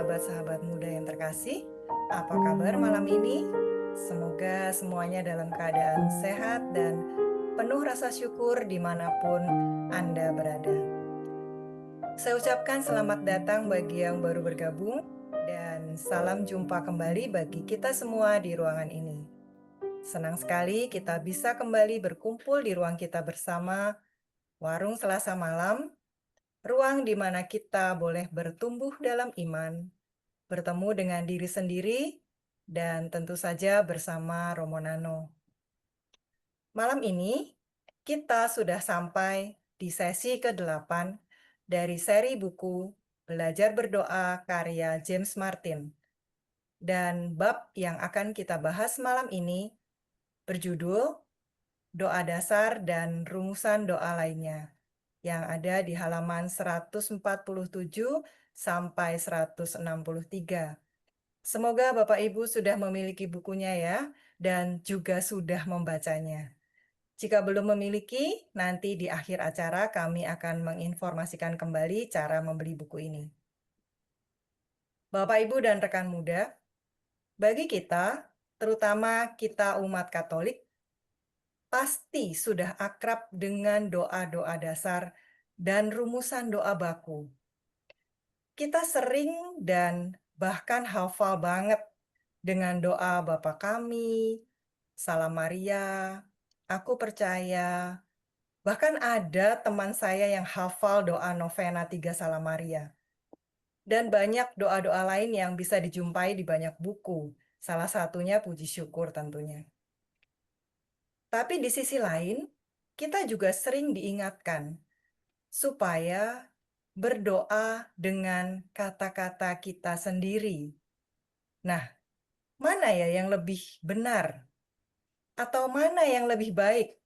sahabat-sahabat muda yang terkasih. Apa kabar malam ini? Semoga semuanya dalam keadaan sehat dan penuh rasa syukur dimanapun Anda berada. Saya ucapkan selamat datang bagi yang baru bergabung dan salam jumpa kembali bagi kita semua di ruangan ini. Senang sekali kita bisa kembali berkumpul di ruang kita bersama, Warung Selasa Malam, ruang di mana kita boleh bertumbuh dalam iman, bertemu dengan diri sendiri, dan tentu saja bersama Romo Nano. Malam ini, kita sudah sampai di sesi ke-8 dari seri buku Belajar Berdoa karya James Martin. Dan bab yang akan kita bahas malam ini berjudul Doa Dasar dan Rumusan Doa Lainnya, yang ada di halaman 147 sampai 163. Semoga Bapak Ibu sudah memiliki bukunya ya, dan juga sudah membacanya. Jika belum memiliki, nanti di akhir acara kami akan menginformasikan kembali cara membeli buku ini. Bapak Ibu dan rekan muda, bagi kita, terutama kita umat Katolik, pasti sudah akrab dengan doa-doa dasar dan rumusan doa baku. Kita sering dan bahkan hafal banget dengan doa Bapa Kami, Salam Maria, Aku Percaya. Bahkan ada teman saya yang hafal doa novena 3 Salam Maria. Dan banyak doa-doa lain yang bisa dijumpai di banyak buku. Salah satunya puji syukur tentunya. Tapi di sisi lain, kita juga sering diingatkan supaya berdoa dengan kata-kata kita sendiri. Nah, mana ya yang lebih benar? Atau mana yang lebih baik?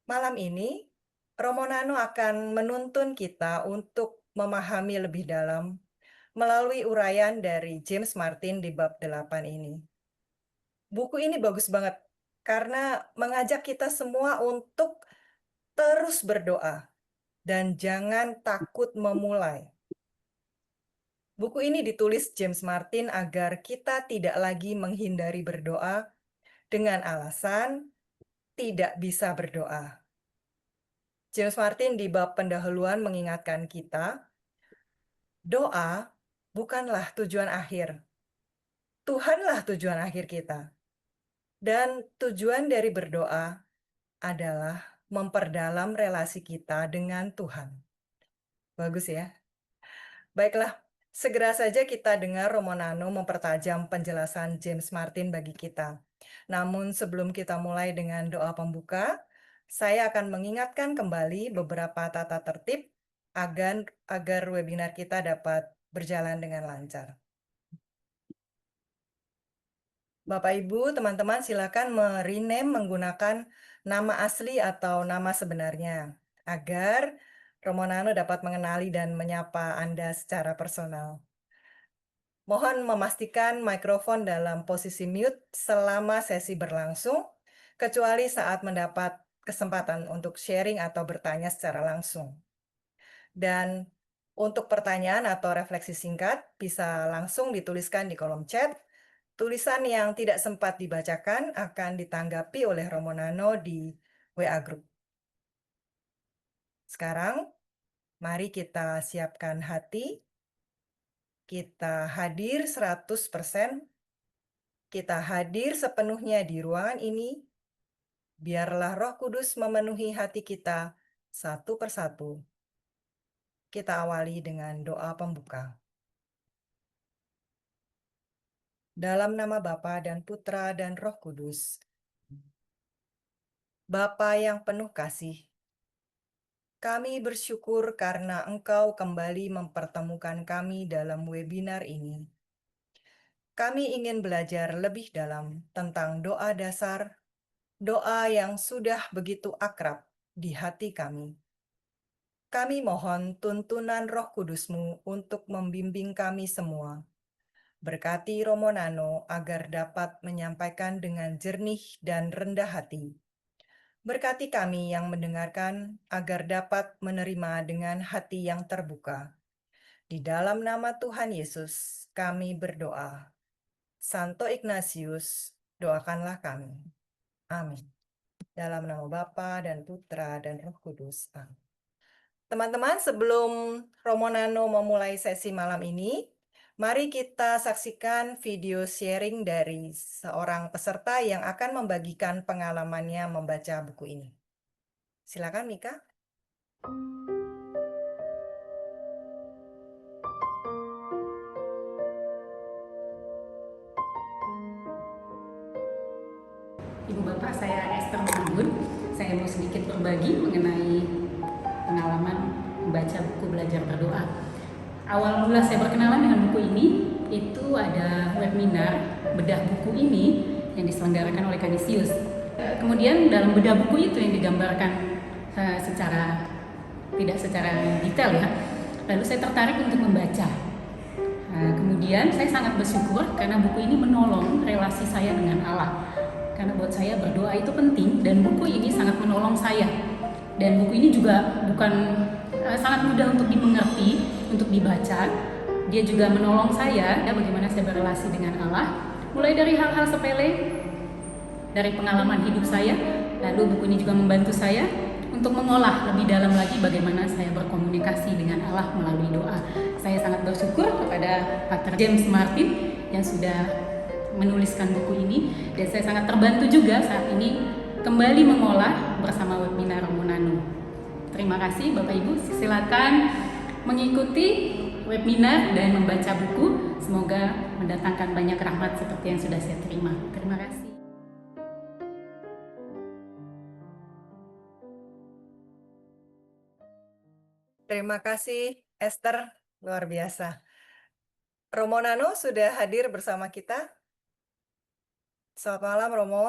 Malam ini, Romo Nano akan menuntun kita untuk memahami lebih dalam melalui uraian dari James Martin di bab 8 ini. Buku ini bagus banget karena mengajak kita semua untuk terus berdoa dan jangan takut memulai. Buku ini ditulis James Martin agar kita tidak lagi menghindari berdoa dengan alasan tidak bisa berdoa. James Martin di bab pendahuluan mengingatkan kita, doa bukanlah tujuan akhir. Tuhanlah tujuan akhir kita. Dan tujuan dari berdoa adalah memperdalam relasi kita dengan Tuhan. Bagus ya? Baiklah, segera saja kita dengar Romo Nano mempertajam penjelasan James Martin bagi kita. Namun sebelum kita mulai dengan doa pembuka, saya akan mengingatkan kembali beberapa tata tertib agar webinar kita dapat berjalan dengan lancar. Bapak Ibu, teman-teman silakan merename menggunakan nama asli atau nama sebenarnya agar Romo Nano dapat mengenali dan menyapa Anda secara personal. Mohon memastikan mikrofon dalam posisi mute selama sesi berlangsung, kecuali saat mendapat kesempatan untuk sharing atau bertanya secara langsung. Dan untuk pertanyaan atau refleksi singkat, bisa langsung dituliskan di kolom chat. Tulisan yang tidak sempat dibacakan akan ditanggapi oleh Romo Nano di WA Group. Sekarang, mari kita siapkan hati. Kita hadir 100%. Kita hadir sepenuhnya di ruangan ini. Biarlah Roh Kudus memenuhi hati kita satu persatu. Kita awali dengan doa pembuka. Dalam nama Bapa dan Putra dan Roh Kudus. Bapa yang penuh kasih, kami bersyukur karena Engkau kembali mempertemukan kami dalam webinar ini. Kami ingin belajar lebih dalam tentang doa dasar, doa yang sudah begitu akrab di hati kami. Kami mohon tuntunan Roh Kudus-Mu untuk membimbing kami semua. Berkati Romo Nano agar dapat menyampaikan dengan jernih dan rendah hati. Berkati kami yang mendengarkan agar dapat menerima dengan hati yang terbuka. Di dalam nama Tuhan Yesus, kami berdoa. Santo Ignatius, doakanlah kami. Amin. Dalam nama Bapa dan Putra dan Roh Kudus. Amin. Teman-teman, sebelum Romo Nano memulai sesi malam ini, mari kita saksikan video sharing dari seorang peserta yang akan membagikan pengalamannya membaca buku ini. Silakan, Mika. Ibu Bapak, saya Esther Manggun. Saya mau sedikit berbagi mengenai pengalaman membaca buku Belajar Berdoa. Awal mula saya berkenalan dengan buku ini, itu ada webinar bedah buku ini yang diselenggarakan oleh Kanisius. Kemudian dalam bedah buku itu yang digambarkan tidak secara detail ya, lalu saya tertarik untuk membaca. Kemudian saya sangat bersyukur karena buku ini menolong relasi saya dengan Allah. Karena buat saya berdoa itu penting dan buku ini sangat menolong saya. Dan buku ini juga bukan sangat mudah untuk dimengerti, untuk dibaca. Dia juga menolong saya bagaimana saya berrelasi dengan Allah. Mulai dari hal-hal sepele, dari pengalaman hidup saya. Lalu buku ini juga membantu saya untuk mengolah lebih dalam lagi bagaimana saya berkomunikasi dengan Allah melalui doa. Saya sangat bersyukur kepada Pater James Martin yang sudah menuliskan buku ini, dan saya sangat terbantu juga saat ini kembali mengolah bersama webinar Romo Nano. Terima kasih Bapak Ibu, silakan mengikuti webinar dan membaca buku. Semoga mendatangkan banyak rahmat seperti yang sudah saya terima. Terima kasih. Terima kasih, Esther. Luar biasa. Romo Nano sudah hadir bersama kita. Selamat malam, Romo.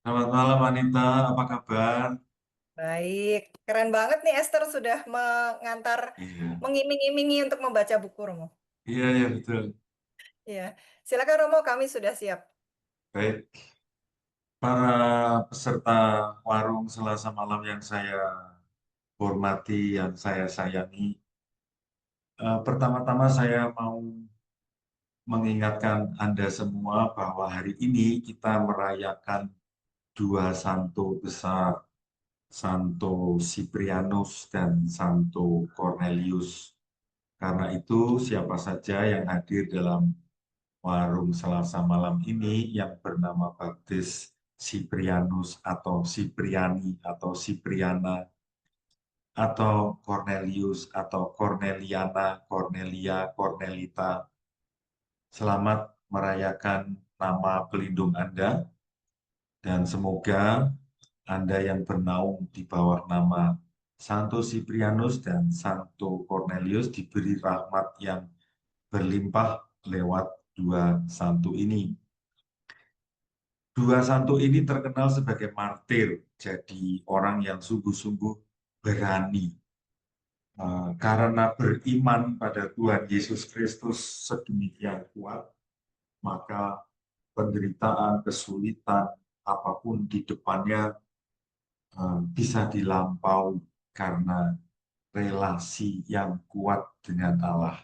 Selamat malam, Anita. Apa kabar? Baik, keren banget nih Esther sudah mengantar, Iya, mengiming-imingi untuk membaca buku, Romo. iya, betul. Iya, silakan Romo, kami sudah siap. Baik, para peserta warung Selasa malam yang saya hormati, yang saya sayangi. Pertama-tama saya mau mengingatkan Anda semua bahwa hari ini kita merayakan dua santo besar, Santo Cyprianus dan Santo Cornelius. Karena itu, siapa saja yang hadir dalam warung Selasa malam ini yang bernama baptis Cyprianus atau Cipriani atau Cipriana atau Cornelius atau Corneliana, Cornelia, Cornelita. Selamat merayakan nama pelindung Anda dan semoga Anda yang bernaung di bawah nama Santo Ciprianus dan Santo Cornelius diberi rahmat yang berlimpah lewat dua santo ini. Dua santo ini terkenal sebagai martir, jadi orang yang sungguh-sungguh berani. Karena beriman pada Tuhan Yesus Kristus sedemikian kuat, maka penderitaan, kesulitan, apapun di depannya bisa dilampaui karena relasi yang kuat dengan Allah.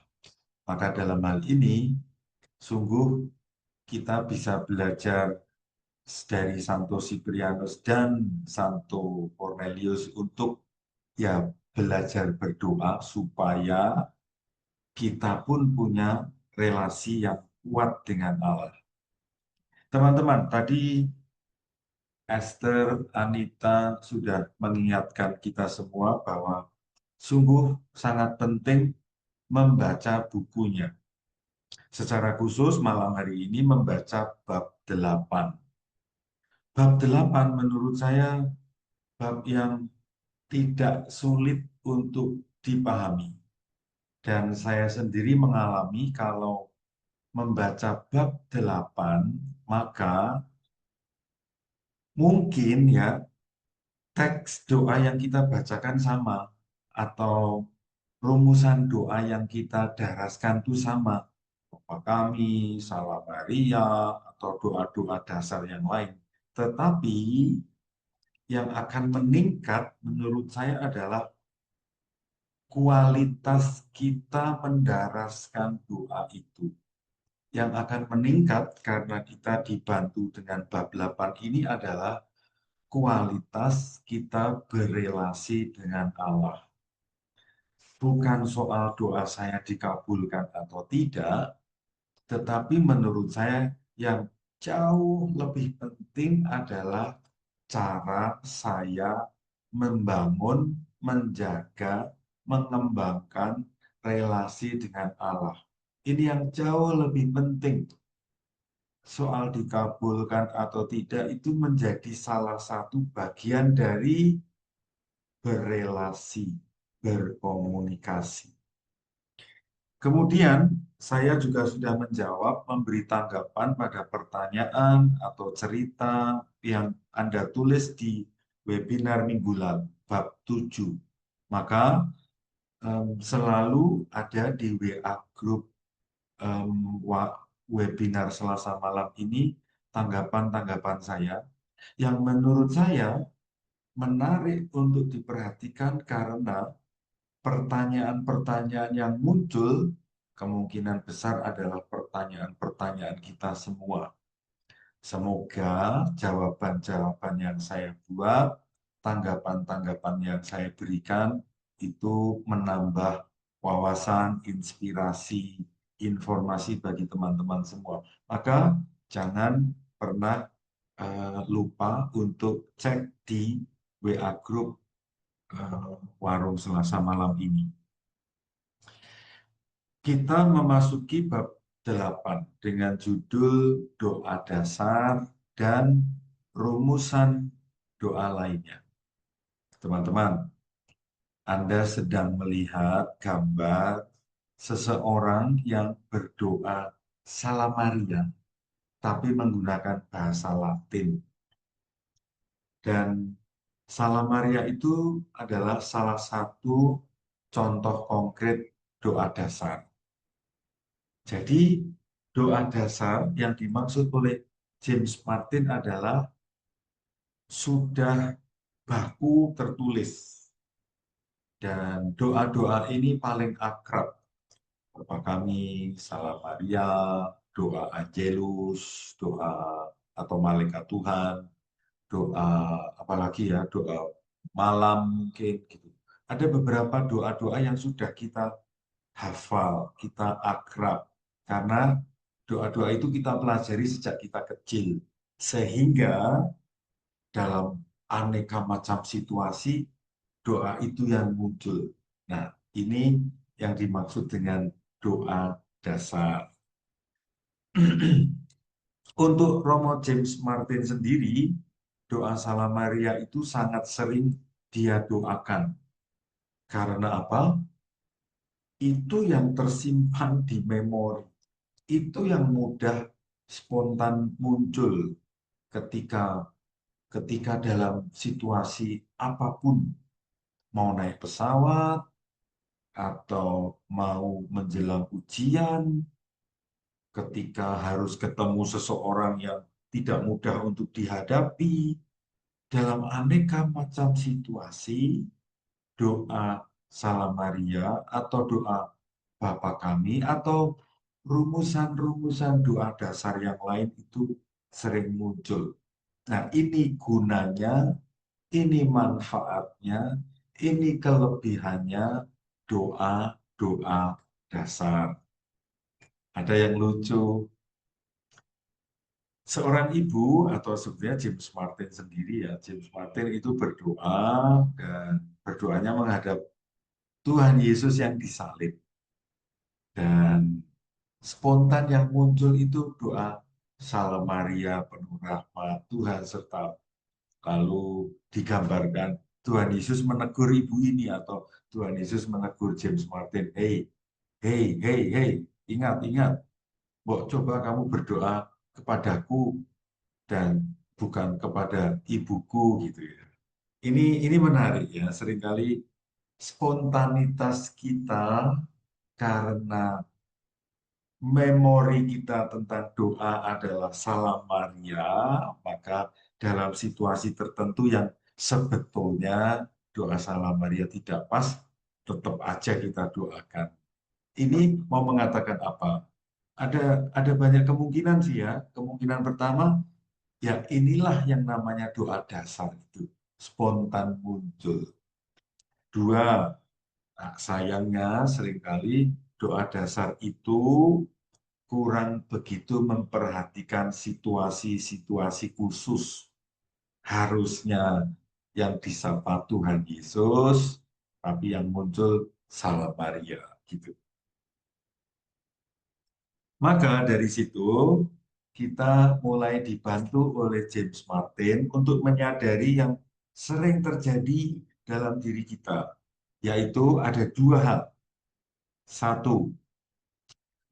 Maka dalam hal ini, sungguh kita bisa belajar dari Santo Ciprianus dan Santo Cornelius untuk belajar berdoa supaya kita pun punya relasi yang kuat dengan Allah. Teman-teman, tadi Esther, Anita sudah mengingatkan kita semua bahwa sungguh sangat penting membaca bukunya. Secara khusus malam hari ini membaca bab 8. Bab 8 menurut saya bab yang tidak sulit untuk dipahami. Dan saya sendiri mengalami kalau membaca bab 8, maka mungkin teks doa yang kita bacakan sama, atau rumusan doa yang kita daraskan itu sama. Bapa Kami, Salam Maria, atau doa-doa dasar yang lain. Tetapi yang akan meningkat menurut saya adalah kualitas kita mendaraskan doa itu yang akan meningkat karena kita dibantu dengan bab 8 ini adalah kualitas kita berelasi dengan Allah. Bukan soal doa saya dikabulkan atau tidak, tetapi menurut saya yang jauh lebih penting adalah cara saya membangun, menjaga, mengembangkan relasi dengan Allah. Ini yang jauh lebih penting. Soal dikabulkan atau tidak itu menjadi salah satu bagian dari berelasi, berkomunikasi. Kemudian, saya juga sudah menjawab, memberi tanggapan pada pertanyaan atau cerita yang Anda tulis di webinar minggu lalu, bab 7. Maka, selalu ada di WA Group webinar Selasa malam ini, tanggapan-tanggapan saya, yang menurut saya menarik untuk diperhatikan karena pertanyaan-pertanyaan yang muncul kemungkinan besar adalah pertanyaan-pertanyaan kita semua. Semoga jawaban-jawaban yang saya buat, tanggapan-tanggapan yang saya berikan itu menambah wawasan, inspirasi, informasi bagi teman-teman semua. Maka jangan pernah lupa untuk cek di WA Group Warung Selasa malam ini. Kita memasuki bab 8 dengan judul doa dasar dan rumusan doa lainnya. Teman-teman, Anda sedang melihat gambar seseorang yang berdoa Salam Maria, tapi menggunakan bahasa Latin. Dan Salam Maria itu adalah salah satu contoh konkret doa dasar. Jadi, doa dasar yang dimaksud oleh James Martin adalah sudah baku tertulis. Dan doa-doa ini paling akrab. Bapa kami, Salam Maria, doa Angelus, doa atau Malaikat Tuhan, doa apalagi ya, doa malam mungkin gitu. Ada beberapa doa-doa yang sudah kita hafal, kita akrab. Karena doa-doa itu kita pelajari sejak kita kecil. Sehingga dalam aneka macam situasi, doa itu yang muncul. Nah, ini yang dimaksud dengan doa dasar. Untuk Romo James Martin sendiri, doa Salam Maria itu sangat sering dia doakan. Karena apa? Itu yang tersimpan di memori. Itu yang mudah spontan muncul ketika dalam situasi apapun, mau naik pesawat atau mau menjelang ujian, ketika harus ketemu seseorang yang tidak mudah untuk dihadapi, dalam aneka macam situasi, doa Salam Maria atau doa Bapa Kami atau rumusan-rumusan doa dasar yang lain itu sering muncul. Nah, ini gunanya, ini manfaatnya, ini kelebihannya doa-doa dasar. Ada yang lucu. Seorang ibu atau sebenarnya James Martin sendiri ya, James Martin itu berdoa dan berdoanya menghadap Tuhan Yesus yang disalib. Dan spontan yang muncul itu doa Salam Maria penuh rahmat Tuhan serta, lalu digambarkan Tuhan Yesus menegur ibu ini atau Tuhan Yesus menegur James Martin, hey, hey, hey, hey, ingat, ingat, coba kamu berdoa kepadaku dan bukan kepada ibuku gitu ya. Ini menarik ya, seringkali spontanitas kita karena memori kita tentang doa adalah Salam Maria, maka dalam situasi tertentu yang sebetulnya doa Salam Maria tidak pas, tetap aja kita doakan. Ini mau mengatakan apa? Ada banyak kemungkinan sih ya. Kemungkinan pertama, ya inilah yang namanya doa dasar itu. Spontan muncul. Dua, nah, sayangnya seringkali doa dasar itu kurang begitu memperhatikan situasi-situasi khusus. Harusnya yang disapa Tuhan Yesus, tapi yang muncul Salam Maria gitu. Maka dari situ kita mulai dibantu oleh James Martin untuk menyadari yang sering terjadi dalam diri kita, yaitu ada dua hal. Satu,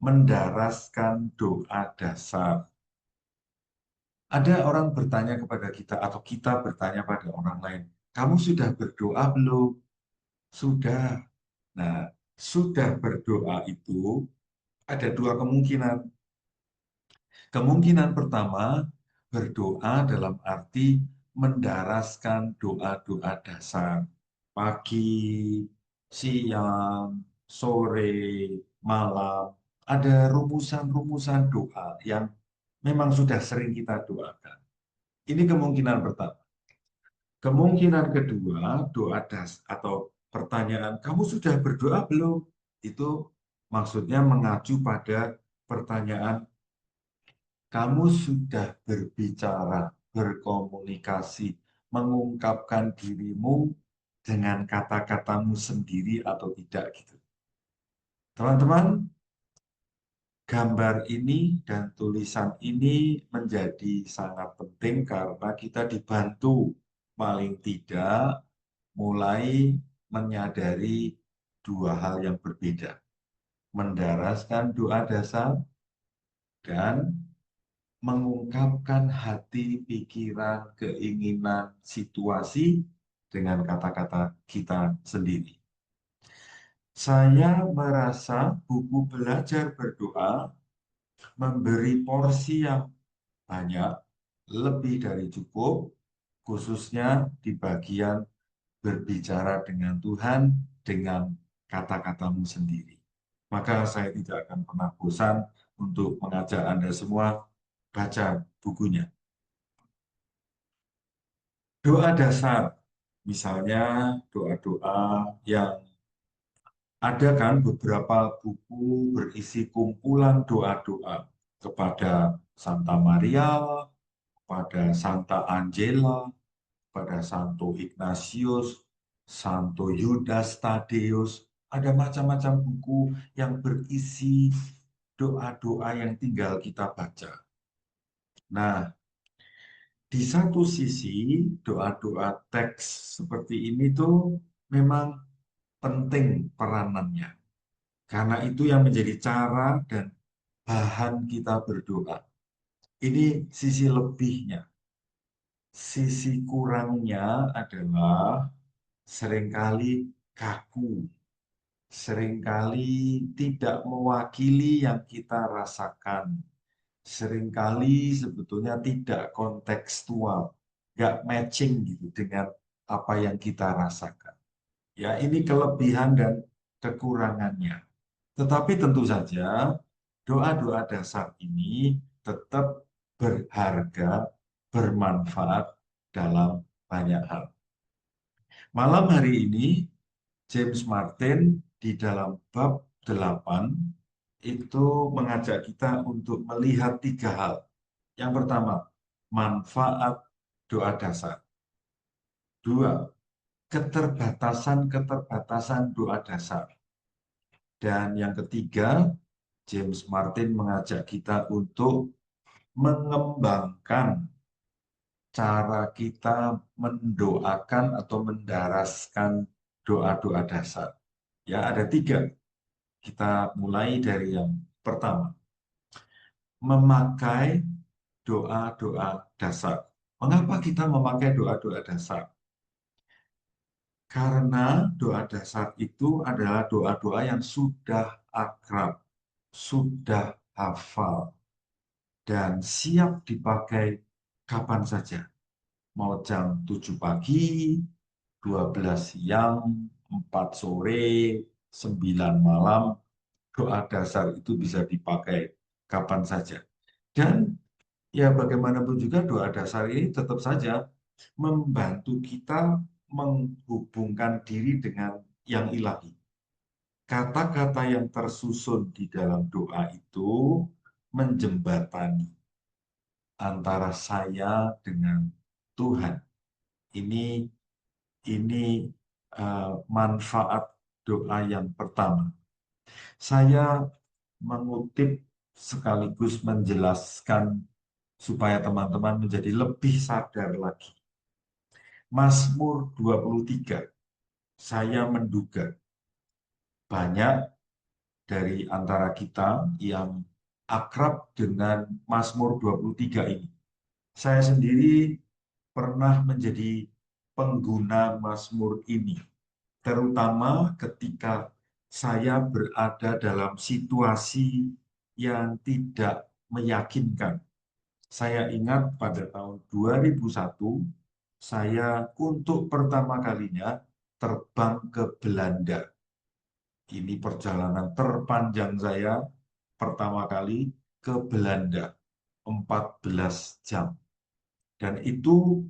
mendaraskan doa dasar. Ada orang bertanya kepada kita atau kita bertanya pada orang lain, kamu sudah berdoa belum? Sudah. Nah, sudah berdoa itu ada dua kemungkinan. Kemungkinan pertama, berdoa dalam arti mendaraskan doa-doa dasar. Pagi, siang, sore, malam. Ada rumusan-rumusan doa yang memang sudah sering kita doakan. Ini kemungkinan pertama. Kemungkinan kedua, doa dasar atau pertanyaan, kamu sudah berdoa belum? Itu maksudnya mengacu pada pertanyaan, kamu sudah berbicara, berkomunikasi, mengungkapkan dirimu dengan kata-katamu sendiri atau tidak gitu. Teman-teman, gambar ini dan tulisan ini menjadi sangat penting karena kita dibantu paling tidak mulai menyadari dua hal yang berbeda. Mendaraskan doa dasar dan mengungkapkan hati, pikiran, keinginan, situasi dengan kata-kata kita sendiri. Saya merasa buku belajar berdoa memberi porsi yang banyak, lebih dari cukup, khususnya di bagian berbicara dengan Tuhan dengan kata-katamu sendiri. Maka saya tidak akan pernah bosan untuk mengajak Anda semua baca bukunya. Doa dasar, misalnya doa-doa yang ada kan beberapa buku berisi kumpulan doa-doa kepada Santa Maria, kepada Santa Angela, kepada Santo Ignatius, Santo Yudas Tadeus. Ada macam-macam buku yang berisi doa-doa yang tinggal kita baca. Nah, di satu sisi, doa-doa teks seperti ini tuh memang penting peranannya. Karena itu yang menjadi cara dan bahan kita berdoa. Ini sisi lebihnya. Sisi kurangnya adalah seringkali kaku. Seringkali tidak mewakili yang kita rasakan. Seringkali sebetulnya tidak kontekstual, nggak matching gitu dengan apa yang kita rasakan. Ya, ini kelebihan dan kekurangannya. Tetapi tentu saja doa-doa dasar ini tetap berharga, bermanfaat dalam banyak hal. Malam hari ini James Martin di dalam bab 8 itu mengajak kita untuk melihat tiga hal. Yang pertama, manfaat doa dasar. Dua, keterbatasan-keterbatasan doa dasar. Dan yang ketiga, James Martin mengajak kita untuk mengembangkan cara kita mendoakan atau mendaraskan doa-doa dasar. Ya, ada tiga. Kita mulai dari yang pertama. Memakai doa-doa dasar. Mengapa kita memakai doa-doa dasar? Karena doa dasar itu adalah doa-doa yang sudah akrab, sudah hafal, dan siap dipakai kapan saja. Mau jam 7 pagi, 12 siang, 4 sore, 9 malam, doa dasar itu bisa dipakai kapan saja. Dan ya bagaimanapun juga doa dasar ini tetap saja membantu kita menghubungkan diri dengan yang ilahi. Kata-kata yang tersusun di dalam doa itu menjembatani antara saya dengan Tuhan. Ini manfaat doa yang pertama. Saya mengutip sekaligus menjelaskan supaya teman-teman menjadi lebih sadar lagi. Mazmur 23, saya menduga banyak dari antara kita yang akrab dengan Mazmur 23 ini. Saya sendiri pernah menjadi pengguna Mazmur ini, terutama ketika saya berada dalam situasi yang tidak meyakinkan. Saya ingat pada tahun 2001, saya untuk pertama kalinya terbang ke Belanda. Ini perjalanan terpanjang saya pertama kali ke Belanda, 14 jam. Dan itu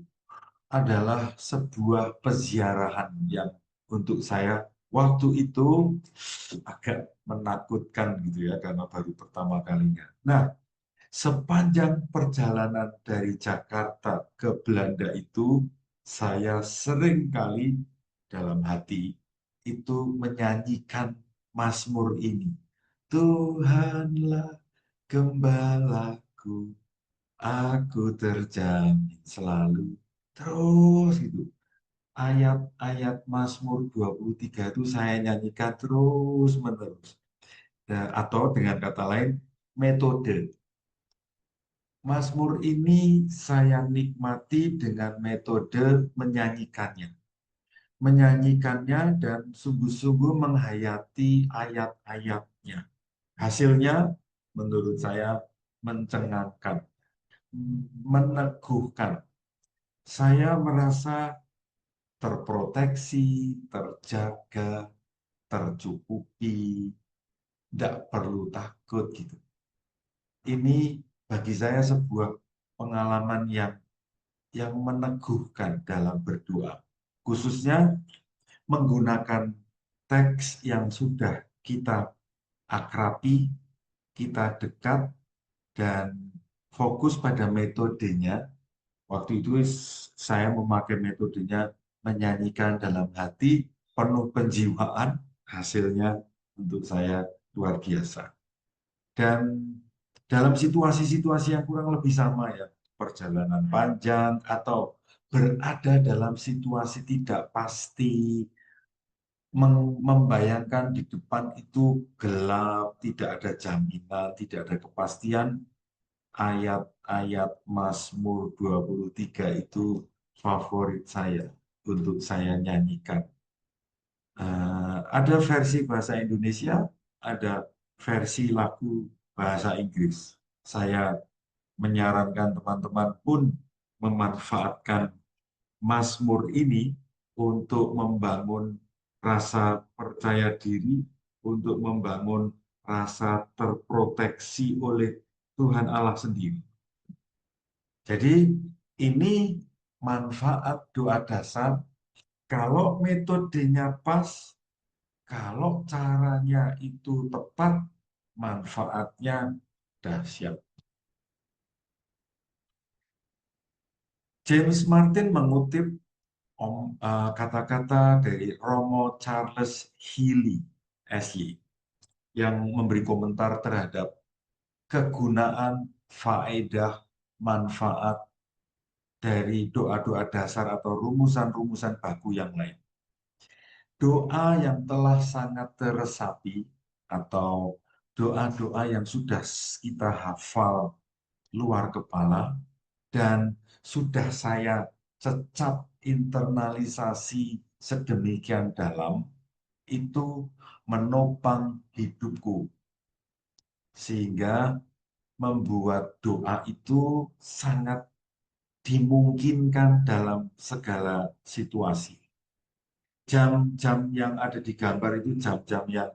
adalah sebuah peziarahan yang untuk saya waktu itu agak menakutkan gitu ya, karena baru pertama kalinya. Nah, sepanjang perjalanan dari Jakarta ke Belanda itu, saya sering kali dalam hati itu menyanyikan Mazmur ini. Tuhanlah gembalaku, aku terjamin selalu. Terus gitu. Ayat-ayat Mazmur 23 itu saya nyanyikan terus menerus. Atau dengan kata lain, metode. Mazmur ini saya nikmati dengan metode menyanyikannya. Menyanyikannya dan sungguh-sungguh menghayati ayat-ayatnya. Hasilnya menurut saya mencengangkan, meneguhkan. Saya merasa terproteksi, terjaga, tercukupi, tidak perlu takut gitu. Ini bagi saya sebuah pengalaman yang meneguhkan dalam berdoa. Khususnya menggunakan teks yang sudah kita akrabi, kita dekat, dan fokus pada metodenya. Waktu itu saya memakai metodenya menyanyikan dalam hati, penuh penjiwaan, hasilnya untuk saya luar biasa. Dan dalam situasi-situasi yang kurang lebih sama ya, perjalanan panjang atau berada dalam situasi tidak pasti, membayangkan di depan itu gelap, tidak ada jaminan, tidak ada kepastian, ayat-ayat Mazmur 23 itu favorit saya untuk saya nyanyikan. Ada versi bahasa Indonesia, ada versi lagu bahasa Inggris. Saya menyarankan teman-teman pun memanfaatkan Mazmur ini untuk membangun rasa percaya diri, untuk membangun rasa terproteksi oleh Tuhan Allah sendiri. Jadi ini manfaat doa dasar kalau metodenya pas, kalau caranya itu tepat, manfaatnya dahsyat. James Martin mengutip kata-kata dari Romo Charles Healy, SY, yang memberi komentar terhadap kegunaan, faedah, manfaat dari doa-doa dasar atau rumusan-rumusan baku yang lain. Doa yang telah sangat teresapi atau doa-doa yang sudah kita hafal luar kepala dan sudah saya cecap internalisasi sedemikian dalam, itu menopang hidupku sehingga membuat doa itu sangat dimungkinkan dalam segala situasi. Jam-jam yang ada di gambar itu jam-jam yang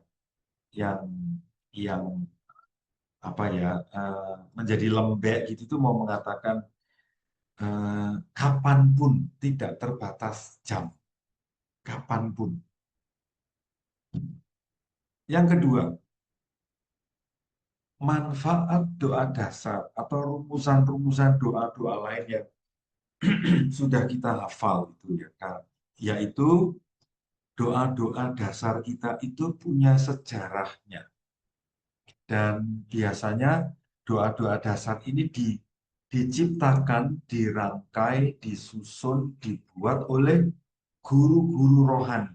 yang apa ya, menjadi lembek gitu, itu mau mengatakan kapanpun, tidak terbatas jam, kapanpun. Yang kedua, manfaat doa dasar atau rumusan-rumusan doa-doa lain yang sudah kita hafal itu ya kan, yaitu doa-doa dasar kita itu punya sejarahnya, dan biasanya doa-doa dasar ini diciptakan, dirangkai, disusun, dibuat oleh guru-guru rohani.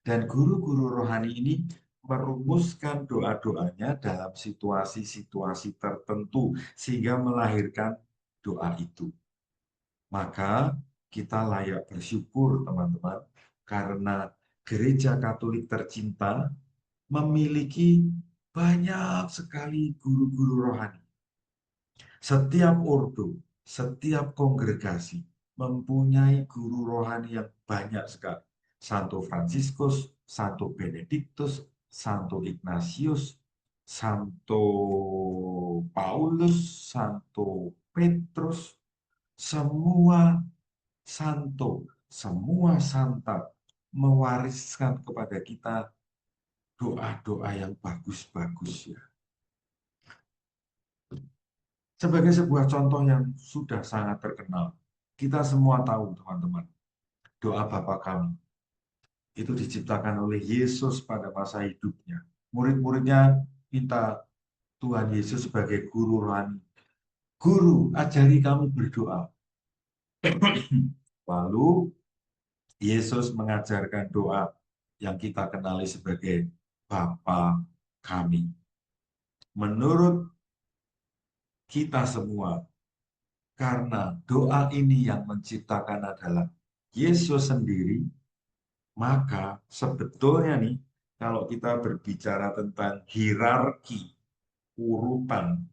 Dan guru-guru rohani ini merumuskan doa-doanya dalam situasi-situasi tertentu sehingga melahirkan doa itu. Maka kita layak bersyukur, teman-teman, karena Gereja Katolik tercinta memiliki banyak sekali guru-guru rohani. Setiap ordo, setiap kongregasi mempunyai guru rohani yang banyak sekali. Santo Fransiskus, Santo Benediktus, Santo Ignatius, Santo Paulus, Santo Petrus, semua santo, semua santa mewariskan kepada kita doa-doa yang bagus-bagus ya. Sebagai sebuah contoh yang sudah sangat terkenal, kita semua tahu, teman-teman, doa Bapa kami itu diciptakan oleh Yesus pada masa hidupnya. Murid-muridnya minta Tuhan Yesus sebagai guru rohani. Guru, ajari kami berdoa. Lalu Yesus mengajarkan doa yang kita kenali sebagai Bapa kami. Menurut kita semua, karena doa ini yang menciptakan adalah Yesus sendiri, maka sebetulnya nih, kalau kita berbicara tentang hierarki urutan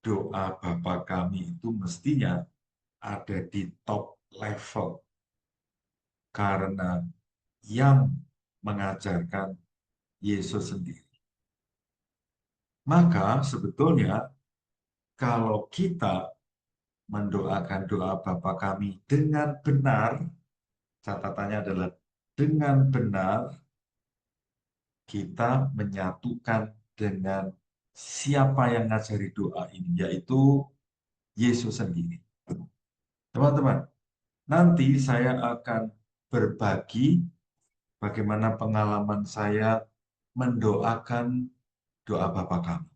doa Bapa kami itu mestinya ada di top level, karena yang mengajarkan Yesus sendiri. Maka sebetulnya kalau kita mendoakan doa Bapa kami dengan benar, catatannya adalah dengan benar, kita menyatukan dengan siapa yang ngajari doa ini, yaitu Yesus sendiri. Teman-teman, nanti saya akan berbagi bagaimana pengalaman saya mendoakan doa Bapa kami.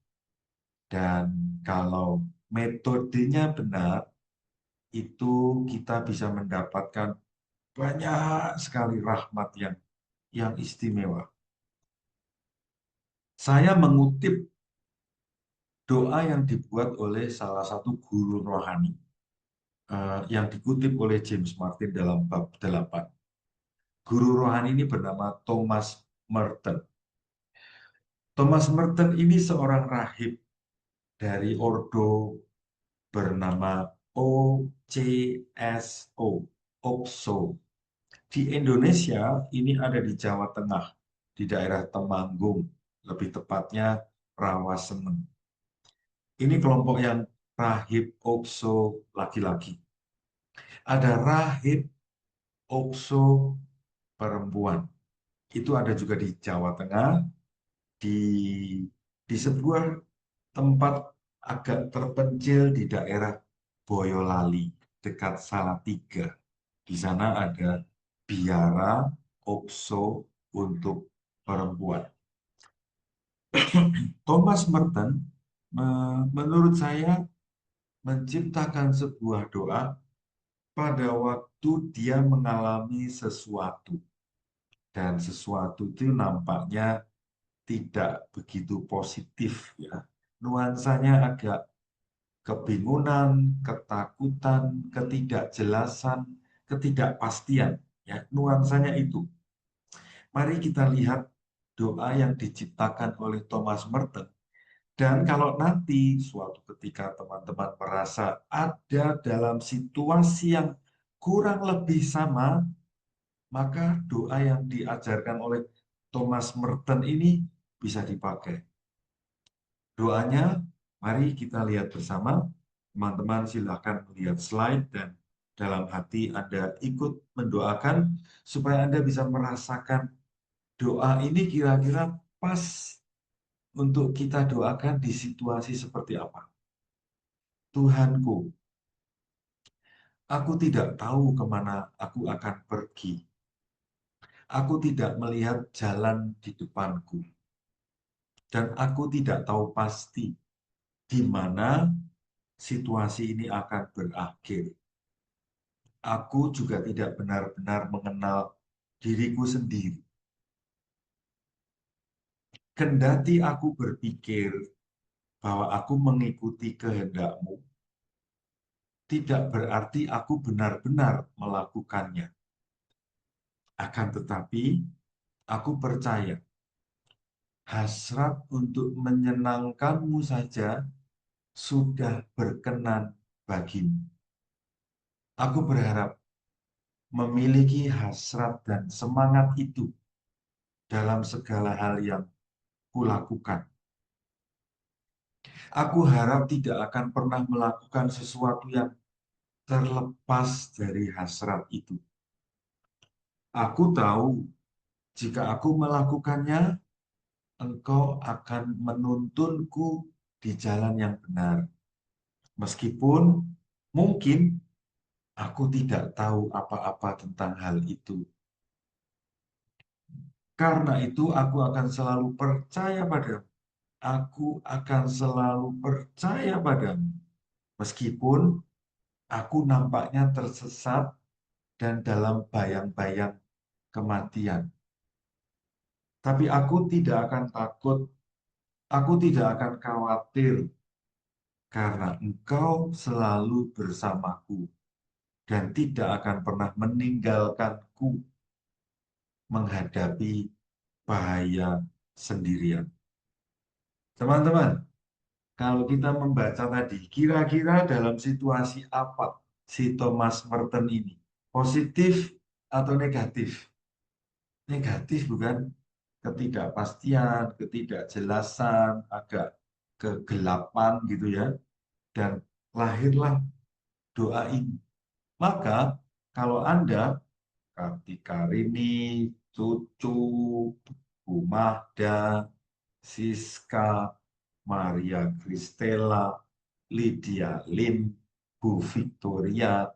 Dan kalau metodenya benar, itu kita bisa mendapatkan banyak sekali rahmat yang istimewa. Saya mengutip doa yang dibuat oleh salah satu guru rohani yang dikutip oleh James Martin dalam bab 8. Guru rohani ini bernama Thomas Merton. Thomas Merton ini seorang rahib dari ordo bernama OCSO, OXO. Di Indonesia ini ada di Jawa Tengah, di daerah Temanggung, lebih tepatnya Rawaseneng. Ini kelompok yang rahib OXO laki-laki. Ada rahib OXO perempuan. Itu ada juga di Jawa Tengah, di sebuah tempat agak terpencil di daerah Boyolali, dekat Salatiga. Di sana ada biara OXO untuk perempuan. Thomas Merton, menurut saya, menciptakan sebuah doa pada waktu dia mengalami sesuatu. Dan sesuatu itu nampaknya tidak begitu positif ya. Nuansanya agak kebingungan, ketakutan, ketidakjelasan, ketidakpastian ya. Nuansanya itu. Mari kita lihat doa yang diciptakan oleh Thomas Merton. Dan kalau nanti suatu ketika teman-teman merasa ada dalam situasi yang kurang lebih sama, maka doa yang diajarkan oleh Thomas Merton ini bisa dipakai. Doanya, mari kita lihat bersama. Teman-teman silahkan melihat slide dan dalam hati Anda ikut mendoakan supaya Anda bisa merasakan doa ini kira-kira pas untuk kita doakan di situasi seperti apa. Tuhanku, aku tidak tahu kemana aku akan pergi. Aku tidak melihat jalan di depanku. Dan aku tidak tahu pasti di mana situasi ini akan berakhir. Aku juga tidak benar-benar mengenal diriku sendiri. Kendati aku berpikir bahwa aku mengikuti kehendak-Mu, tidak berarti aku benar-benar melakukannya. Akan tetapi, aku percaya hasrat untuk menyenangkan-Mu saja sudah berkenan bagimu. Aku berharap memiliki hasrat dan semangat itu dalam segala hal yang kulakukan. Aku harap tidak akan pernah melakukan sesuatu yang terlepas dari hasrat itu. Aku tahu jika aku melakukannya, Engkau akan menuntunku di jalan yang benar. Meskipun mungkin aku tidak tahu apa-apa tentang hal itu. Karena itu aku akan selalu percaya padamu. Aku akan selalu percaya padamu. Meskipun aku nampaknya tersesat dan dalam bayang-bayang kematian. Tapi aku tidak akan takut, aku tidak akan khawatir, karena Engkau selalu bersamaku dan tidak akan pernah meninggalkanku menghadapi bahaya sendirian. Teman-teman, kalau kita membaca tadi, kira-kira dalam situasi apa si Thomas Merton ini? Positif atau negatif? Negatif bukan? Ketidakpastian, ketidakjelasan, agak kegelapan gitu ya. Dan lahirlah doa ini. Maka kalau Anda, Kartika Rini, Cucu, Bu Mahda, Siska, Maria Kristela, Lydia Lim, Bu Victoria,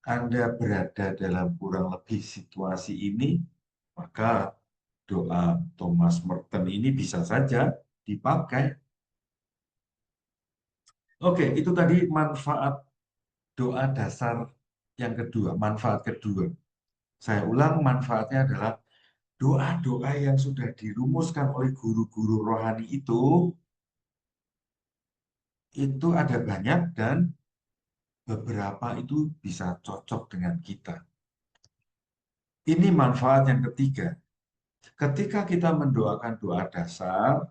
Anda berada dalam kurang lebih situasi ini, maka doa Thomas Merton ini bisa saja dipakai. Oke, itu tadi manfaat doa dasar yang kedua, manfaat kedua. Saya ulang, manfaatnya adalah doa-doa yang sudah dirumuskan oleh guru-guru rohani itu ada banyak dan beberapa itu bisa cocok dengan kita. Ini manfaat yang ketiga. Ketika kita mendoakan doa dasar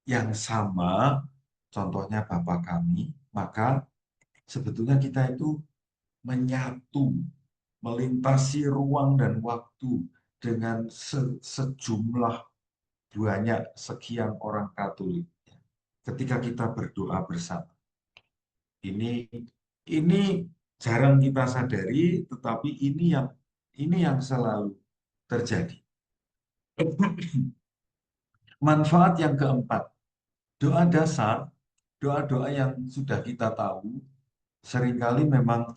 yang sama, contohnya Bapa kami, maka sebetulnya kita itu menyatu, melintasi ruang dan waktu dengan sejumlah banyak sekian orang Katolik. Ketika kita berdoa bersama, ini jarang kita sadari, tetapi ini yang selalu terjadi. Manfaat yang keempat, doa dasar, doa-doa yang sudah kita tahu, seringkali memang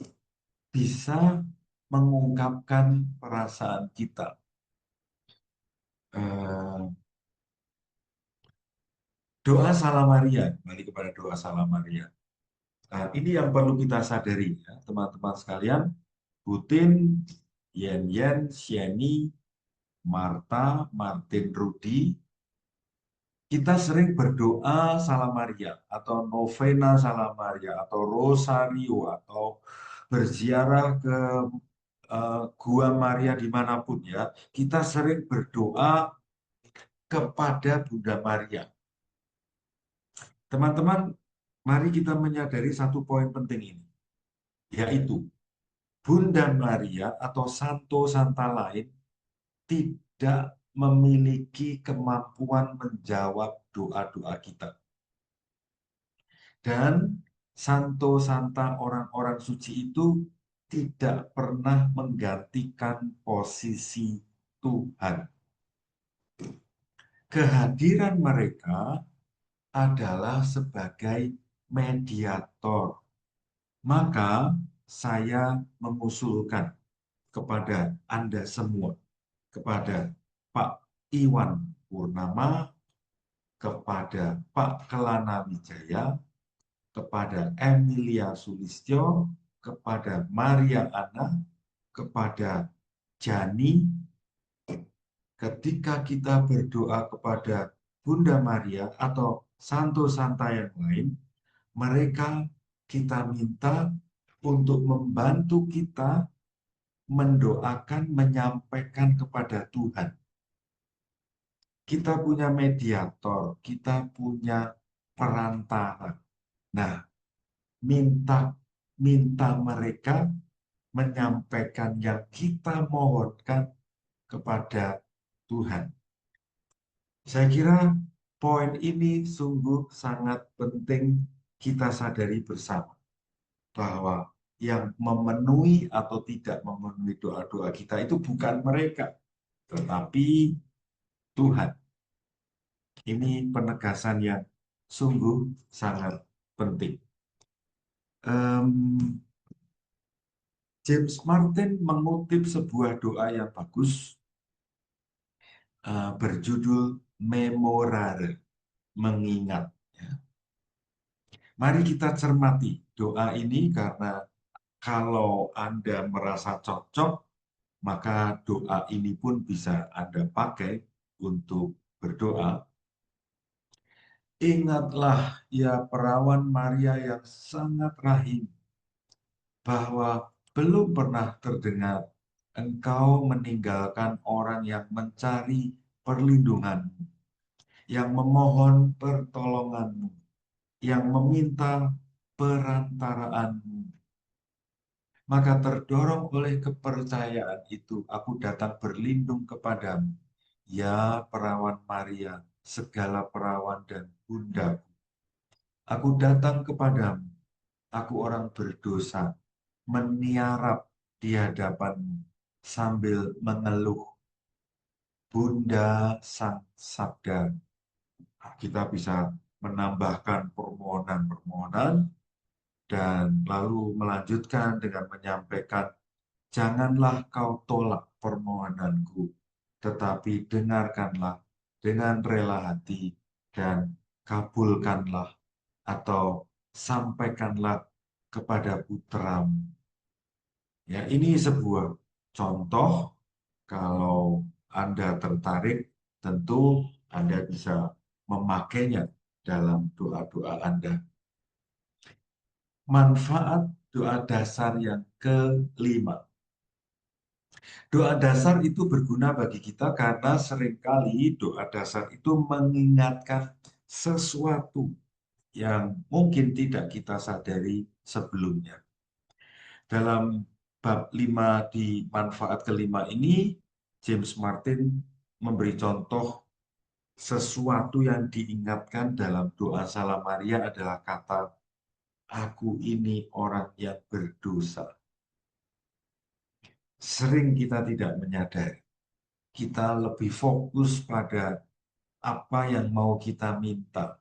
bisa mengungkapkan perasaan kita. Doa Salam Maria, kembali kepada doa Salam Maria. Nah, ini yang perlu kita sadari, ya, teman-teman sekalian. Butin, Yen Yen, Sieni, Marta, Martin, Rudi, kita sering berdoa Salam Maria, atau novena Salam Maria, atau rosario, atau berziarah ke Gua Maria dimanapun ya. Kita sering berdoa kepada Bunda Maria. Teman-teman, mari kita menyadari satu poin penting ini, yaitu Bunda Maria atau Santo Santa lain tidak memiliki kemampuan menjawab doa-doa kita. Dan Santo Santa orang-orang suci itu tidak pernah menggantikan posisi Tuhan. Kehadiran mereka adalah sebagai mediator. Maka saya mengusulkan kepada Anda semua, kepada Pak Iwan Purnama, kepada Pak Kelana Wijaya, kepada Emilia Sulistyo, kepada Maria Ana, kepada Jani, ketika kita berdoa kepada Bunda Maria atau Santo Santa yang lain, mereka kita minta untuk membantu kita mendoakan, menyampaikan kepada Tuhan. Kita punya mediator, kita punya perantara. Nah, minta mereka menyampaikan yang kita mohonkan kepada Tuhan. Saya kira poin ini sungguh sangat penting kita sadari bersama, bahwa yang memenuhi atau tidak memenuhi doa-doa kita itu bukan mereka, tetapi Tuhan. Ini penegasan yang sungguh sangat penting. James Martin mengutip sebuah doa yang bagus, berjudul Memorare, mengingat. Mari kita cermati doa ini, karena kalau Anda merasa cocok, maka doa ini pun bisa Anda pakai untuk berdoa. Ingatlah ya perawan Maria yang sangat rahim, bahwa belum pernah terdengar engkau meninggalkan orang yang mencari perlindunganmu, yang memohon pertolonganmu, yang meminta perantaraanmu. Maka terdorong oleh kepercayaan itu, aku datang berlindung kepadamu, ya perawan Maria, segala perawan dan bundaku. Aku datang kepadamu, aku orang berdosa, meniarap di hadapanmu sambil mengeluh. Bunda Sang Sabda. Kita bisa menambahkan permohonan-permohonan dan lalu melanjutkan dengan menyampaikan, janganlah kau tolak permohonanku, tetapi dengarkanlah dengan rela hati dan kabulkanlah atau sampaikanlah kepada putramu. Ya, ini sebuah contoh. Kalau Anda tertarik, tentu Anda bisa memakainya dalam doa-doa Anda. Manfaat doa dasar yang kelima. Doa dasar itu berguna bagi kita karena seringkali doa dasar itu mengingatkan sesuatu yang mungkin tidak kita sadari sebelumnya. Dalam bab 5 di manfaat kelima ini, James Martin memberi contoh sesuatu yang diingatkan dalam doa Salam Maria adalah kata, aku ini orang yang berdosa. Sering kita tidak menyadari. Kita lebih fokus pada apa yang mau kita minta.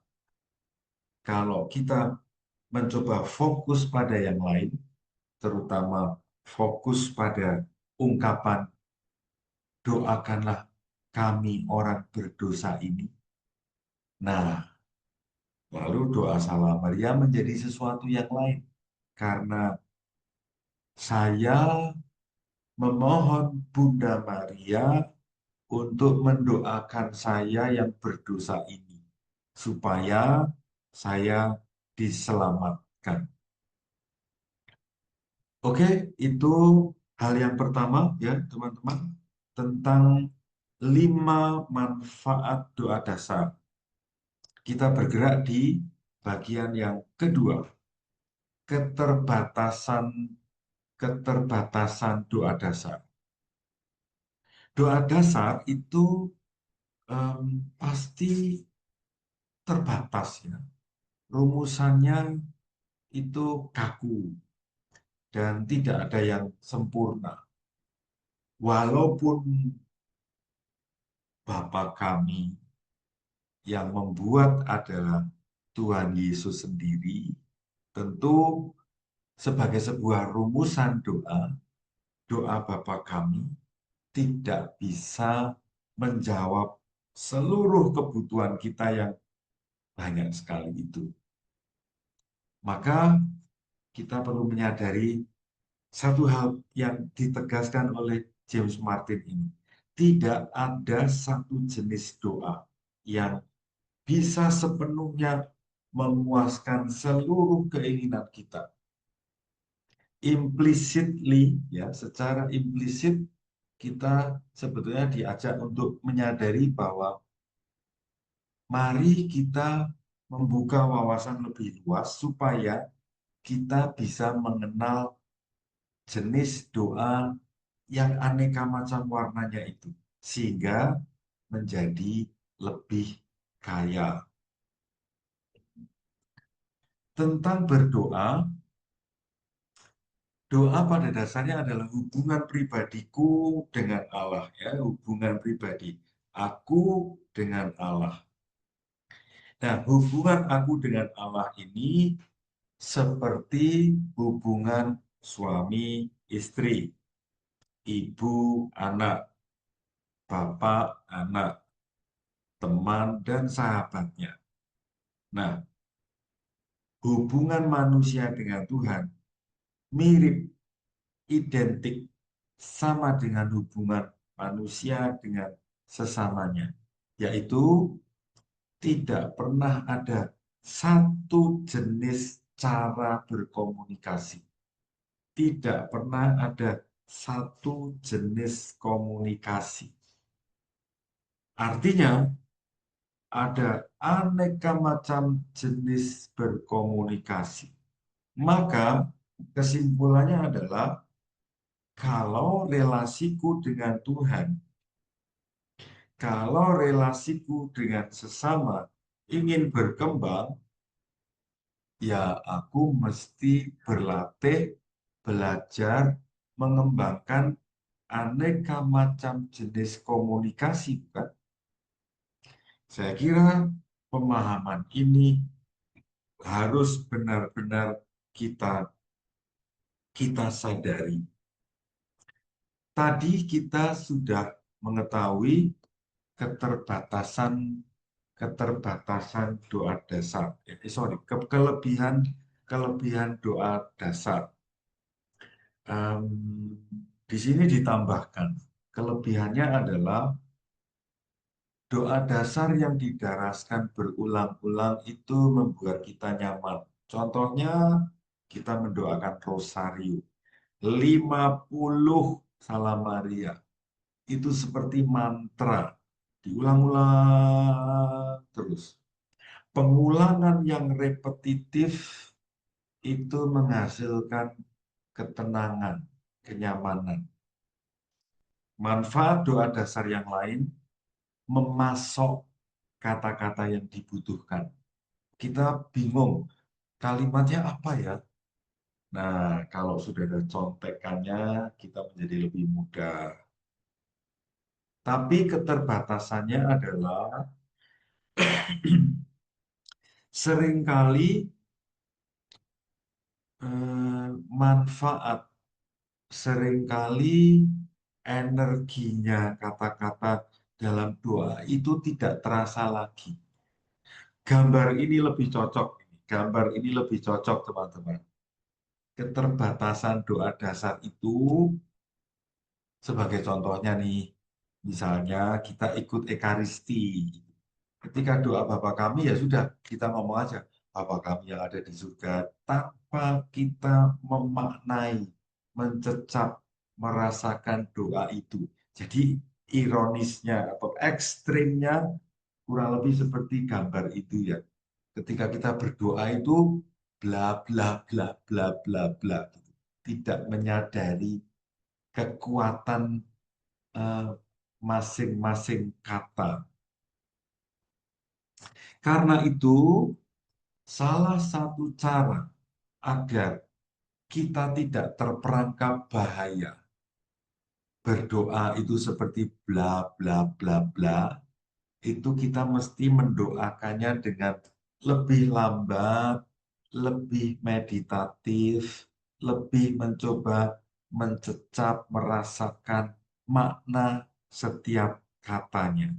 Kalau kita mencoba fokus pada yang lain, terutama fokus pada ungkapan, doakanlah kami orang berdosa ini. Nah, lalu doa Salam Maria menjadi sesuatu yang lain. Karena saya memohon Bunda Maria untuk mendoakan saya yang berdosa ini, supaya saya diselamatkan. Oke, itu hal yang pertama ya teman-teman, tentang 5 manfaat doa dasar. Kita bergerak di bagian yang kedua, keterbatasan keterbatasan doa dasar. Doa dasar itu pasti terbatas ya. Rumusannya itu kaku dan tidak ada yang sempurna. Walaupun Bapa kami yang membuat adalah Tuhan Yesus sendiri, tentu sebagai sebuah rumusan doa, doa Bapa kami tidak bisa menjawab seluruh kebutuhan kita yang banyak sekali itu. Maka kita perlu menyadari satu hal yang ditegaskan oleh James Martin ini. Tidak ada satu jenis doa yang bisa sepenuhnya memuaskan seluruh keinginan kita. Implicitly, ya, secara implisit kita sebetulnya diajak untuk menyadari bahwa mari kita membuka wawasan lebih luas supaya kita bisa mengenal jenis doa yang aneka macam warnanya itu, sehingga menjadi lebih kaya. Tentang berdoa, doa pada dasarnya adalah hubungan pribadiku dengan Allah, ya, hubungan pribadi aku dengan Allah. Nah, hubungan aku dengan Allah ini seperti hubungan suami istri, ibu anak, bapak anak, teman dan sahabatnya. Nah, hubungan manusia dengan Tuhan mirip, identik, sama dengan hubungan manusia dengan sesamanya, yaitu tidak pernah ada satu jenis cara berkomunikasi. Tidak pernah ada satu jenis komunikasi. Artinya, ada aneka macam jenis berkomunikasi. Maka, kesimpulannya adalah kalau relasiku dengan Tuhan, kalau relasiku dengan sesama ingin berkembang, ya aku mesti berlatih, belajar, mengembangkan aneka macam jenis komunikasi, bukan? Saya kira pemahaman ini harus benar-benar kita sadari. Tadi kita sudah mengetahui keterbatasan doa dasar. Kelebihan doa dasar. Di sini ditambahkan kelebihannya adalah doa dasar yang didaraskan berulang-ulang itu membuat kita nyaman. Contohnya kita mendoakan rosario 50 Salam Maria. Itu seperti mantra, diulang-ulang terus. Pengulangan yang repetitif itu menghasilkan ketenangan, kenyamanan. Manfaat doa dasar yang lain, memasok kata-kata yang dibutuhkan. Kita bingung, kalimatnya apa ya? Nah, kalau sudah ada contekannya, kita menjadi lebih mudah. Tapi keterbatasannya adalah seringkali manfaat, seringkali energinya kata-kata dalam doa itu tidak terasa lagi. Gambar ini lebih cocok, gambar ini lebih cocok teman-teman. Keterbatasan doa dasar itu sebagai contohnya nih, misalnya kita ikut Ekaristi. Ketika doa Bapa kami ya sudah, kita ngomong aja, Bapa kami yang ada di surga, tanpa kita memaknai, mencecap, merasakan doa itu. Jadi ironisnya atau ekstrimnya kurang lebih seperti gambar itu ya. Ketika kita berdoa itu bla bla bla bla bla bla. tidak menyadari kekuatan masing-masing kata. Karena itu, salah satu cara agar kita tidak terperangkap bahaya, berdoa itu seperti bla bla bla bla, itu kita mesti mendoakannya dengan lebih lambat, lebih meditatif, lebih mencoba mencecap, merasakan makna setiap katanya.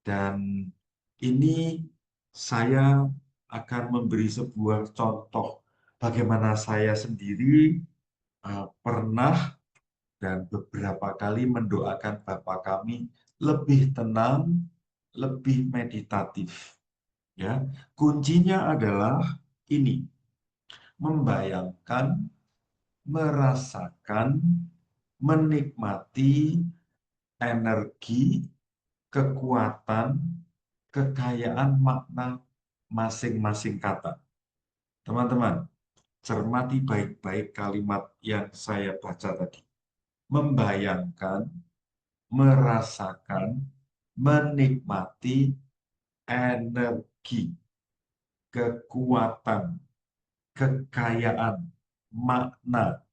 Dan ini saya akan memberi sebuah contoh bagaimana saya sendiri pernah dan beberapa kali mendoakan Bapa kami lebih tenang, lebih meditatif. Ya, kuncinya adalah ini: membayangkan, merasakan, menikmati energi, kekuatan, kekayaan makna masing-masing kata. Teman-teman, cermati baik-baik kalimat yang saya baca tadi. Membayangkan, merasakan, menikmati energi, kekuatan, kekayaan, makna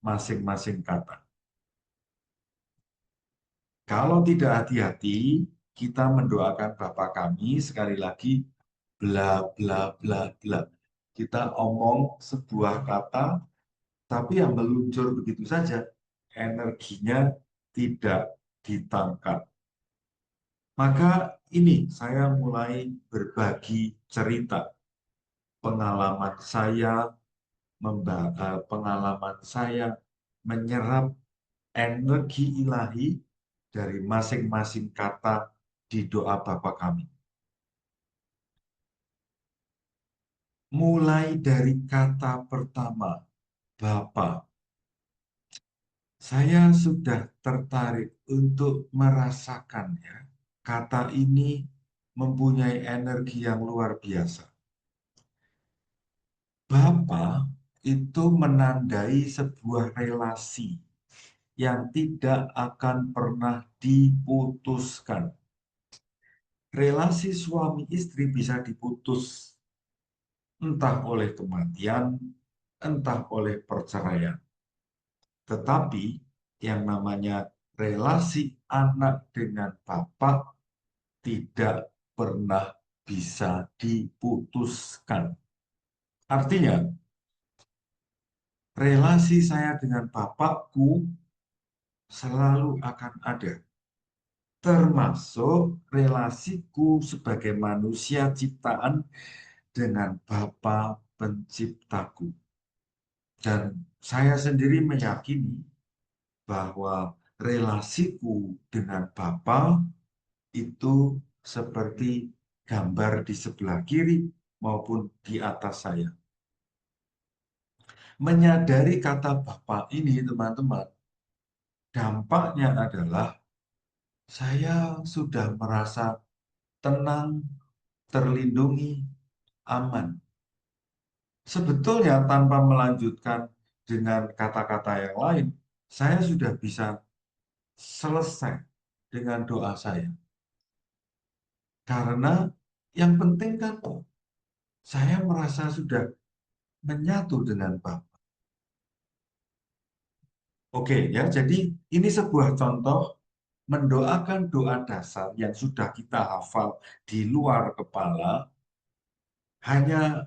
masing-masing kata. Kalau tidak hati-hati, kita mendoakan Bapa kami, sekali lagi, bla bla bla bla. Kita omong sebuah kata, tapi yang meluncur begitu saja, energinya tidak ditangkap. Maka ini saya mulai berbagi cerita pengalaman saya, menyerap energi ilahi dari masing-masing kata di doa Bapa kami. Mulai dari kata pertama, Bapa, saya sudah tertarik untuk merasakannya. Kata ini mempunyai energi yang luar biasa. Bapa itu menandai sebuah relasi yang tidak akan pernah diputuskan. Relasi suami istri bisa diputus, entah oleh kematian, entah oleh perceraian. Tetapi yang namanya relasi anak dengan bapak tidak pernah bisa diputuskan. Artinya, relasi saya dengan bapakku selalu akan ada, termasuk relasiku sebagai manusia ciptaan dengan Bapa Penciptaku. Dan saya sendiri meyakini bahwa relasiku dengan Bapa itu seperti gambar di sebelah kiri maupun di atas saya. Menyadari kata Bapa ini, teman-teman, dampaknya adalah saya sudah merasa tenang, terlindungi, aman. Sebetulnya tanpa melanjutkan dengan kata-kata yang lain, saya sudah bisa selesai dengan doa saya. Karena yang penting kan saya merasa sudah menyatu dengan Bapa. Oke ya, jadi ini sebuah contoh mendoakan doa dasar yang sudah kita hafal di luar kepala, hanya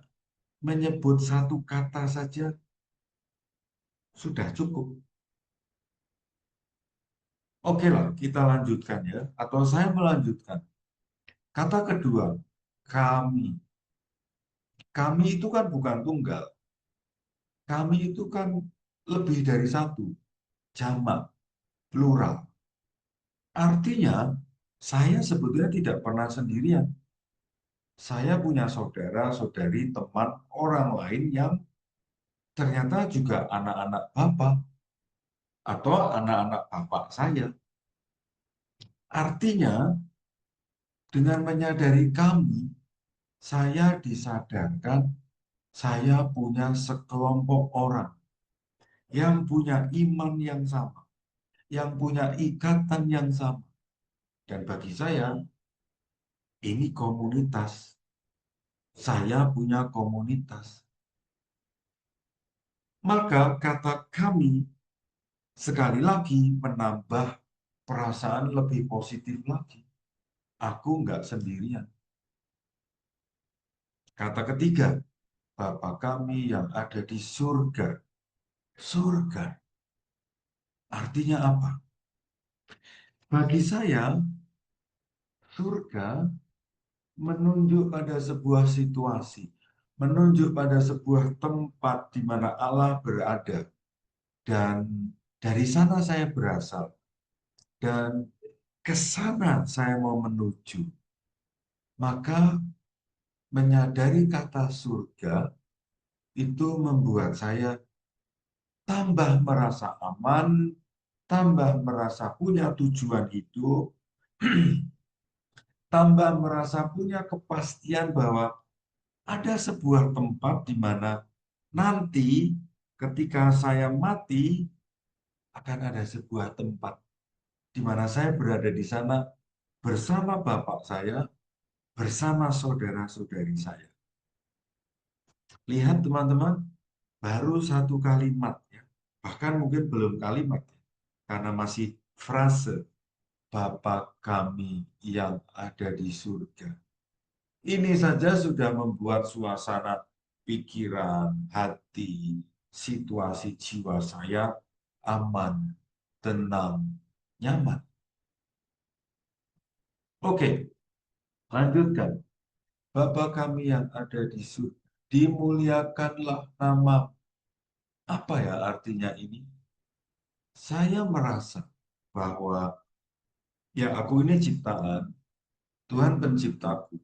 menyebut satu kata saja sudah cukup. Oke lah, kita lanjutkan ya, atau saya melanjutkan. Kata kedua, kami. Kami itu kan bukan tunggal. Kami itu kan lebih dari satu, jamak, plural. Artinya, saya sebetulnya tidak pernah sendirian. Saya punya saudara, saudari, teman, orang lain yang ternyata juga anak-anak Bapak atau anak-anak Bapak saya. Artinya, dengan menyadari kami, saya disadarkan saya punya sekelompok orang yang punya iman yang sama, yang punya ikatan yang sama. Dan bagi saya, ini komunitas. Saya punya komunitas. Maka kata kami sekali lagi menambah perasaan lebih positif lagi. Aku nggak sendirian. Kata ketiga, Bapa kami yang ada di surga. Surga artinya apa? Bagi saya, surga menunjuk pada sebuah situasi, menunjuk pada sebuah tempat di mana Allah berada. Dan dari sana saya berasal. Dan ke sana saya mau menuju. Maka menyadari kata surga itu membuat saya tambah merasa aman, tambah merasa punya tujuan hidup, tambah merasa punya kepastian bahwa ada sebuah tempat di mana nanti ketika saya mati akan ada sebuah tempat di mana saya berada di sana bersama bapak saya, bersama saudara-saudari saya. Lihat teman-teman, baru satu kalimat ya. Bahkan mungkin belum kalimat ya, karena masih frase Bapa kami yang ada di surga. Ini saja sudah membuat suasana pikiran, hati, situasi jiwa saya aman, tenang, nyaman. Oke, lanjutkan. Bapa kami yang ada di surga, dimuliakanlah nama. Apa ya artinya ini? Saya merasa bahwa ya aku ini ciptaan, Tuhan penciptaku.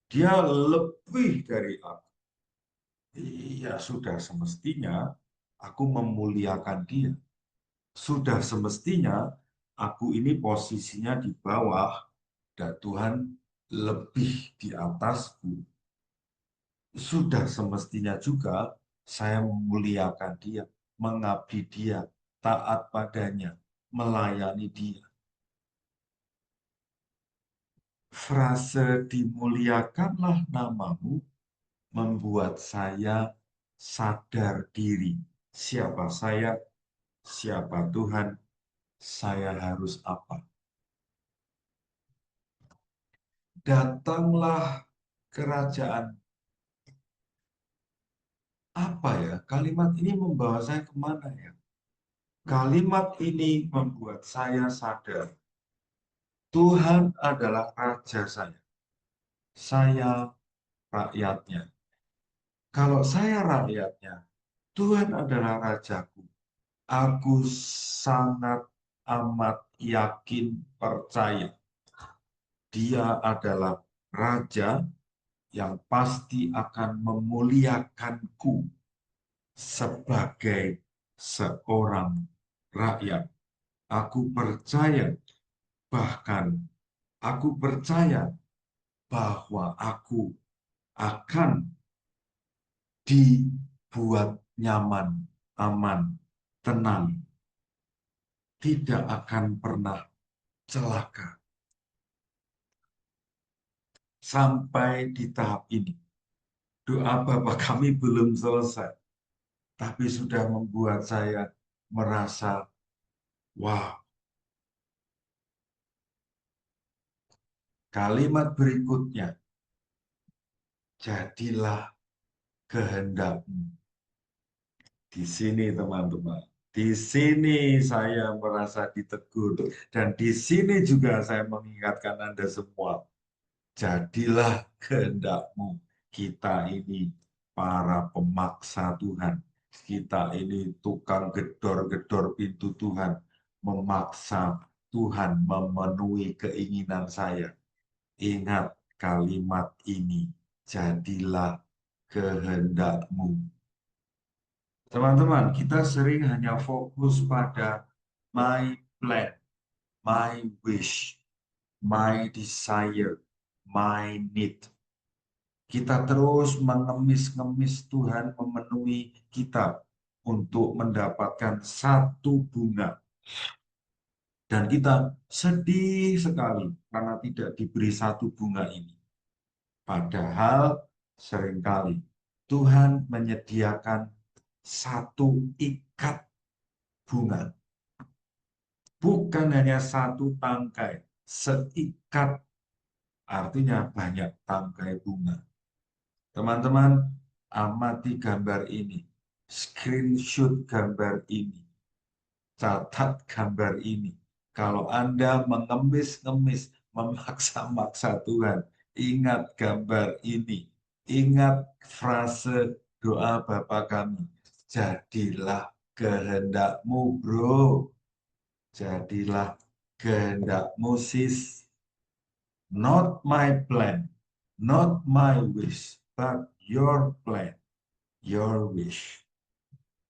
Dia lebih dari aku. Iya, sudah semestinya aku memuliakan dia. Sudah semestinya aku ini posisinya di bawah dan Tuhan lebih di atasku. Sudah semestinya juga saya memuliakan dia, mengabdi dia, taat padanya, melayani dia. Frase dimuliakanlah namamu membuat saya sadar diri. Siapa saya, siapa Tuhan, saya harus apa. Datanglah kerajaan. Apa ya? Kalimat ini membawa saya kemana ya? Kalimat ini membuat saya sadar. Tuhan adalah Raja saya. Saya rakyatnya. Kalau saya rakyatnya, Tuhan adalah Rajaku. Aku sangat amat yakin percaya. Dia adalah Raja yang pasti akan memuliakanku sebagai seorang rakyat. Aku percaya, bahkan aku percaya bahwa aku akan dibuat nyaman, aman, tenang, tidak akan pernah celaka. Sampai di tahap ini, doa Bapa kami belum selesai, tapi sudah membuat saya merasa, wah, kalimat berikutnya, jadilah kehendakmu. Di sini teman-teman, di sini saya merasa ditegur dan di sini juga saya mengingatkan Anda semua, jadilah kehendakmu. Kita ini para pemaksa Tuhan, kita ini tukang gedor-gedor pintu Tuhan, memaksa Tuhan memenuhi keinginan saya. Ingat kalimat ini, jadilah kehendakmu. Teman-teman, kita sering hanya fokus pada my plan, my wish, my desire, my need. Kita terus mengemis-ngemis Tuhan memenuhi kita, untuk mendapatkan satu bunga. Dan kita sedih sekali karena tidak diberi satu bunga ini. Padahal seringkali Tuhan menyediakan satu ikat bunga. Bukan hanya satu tangkai, seikat, artinya banyak tangkai bunga. Teman-teman, amati gambar ini, screenshot gambar ini, catat gambar ini. Kalau Anda mengemis-ngemis, memaksa-maksa Tuhan, ingat gambar ini, ingat frase doa Bapa kami, jadilah kehendakmu, bro. Jadilah kehendakmu, sis. Not my plan, not my wish, but your plan, your wish.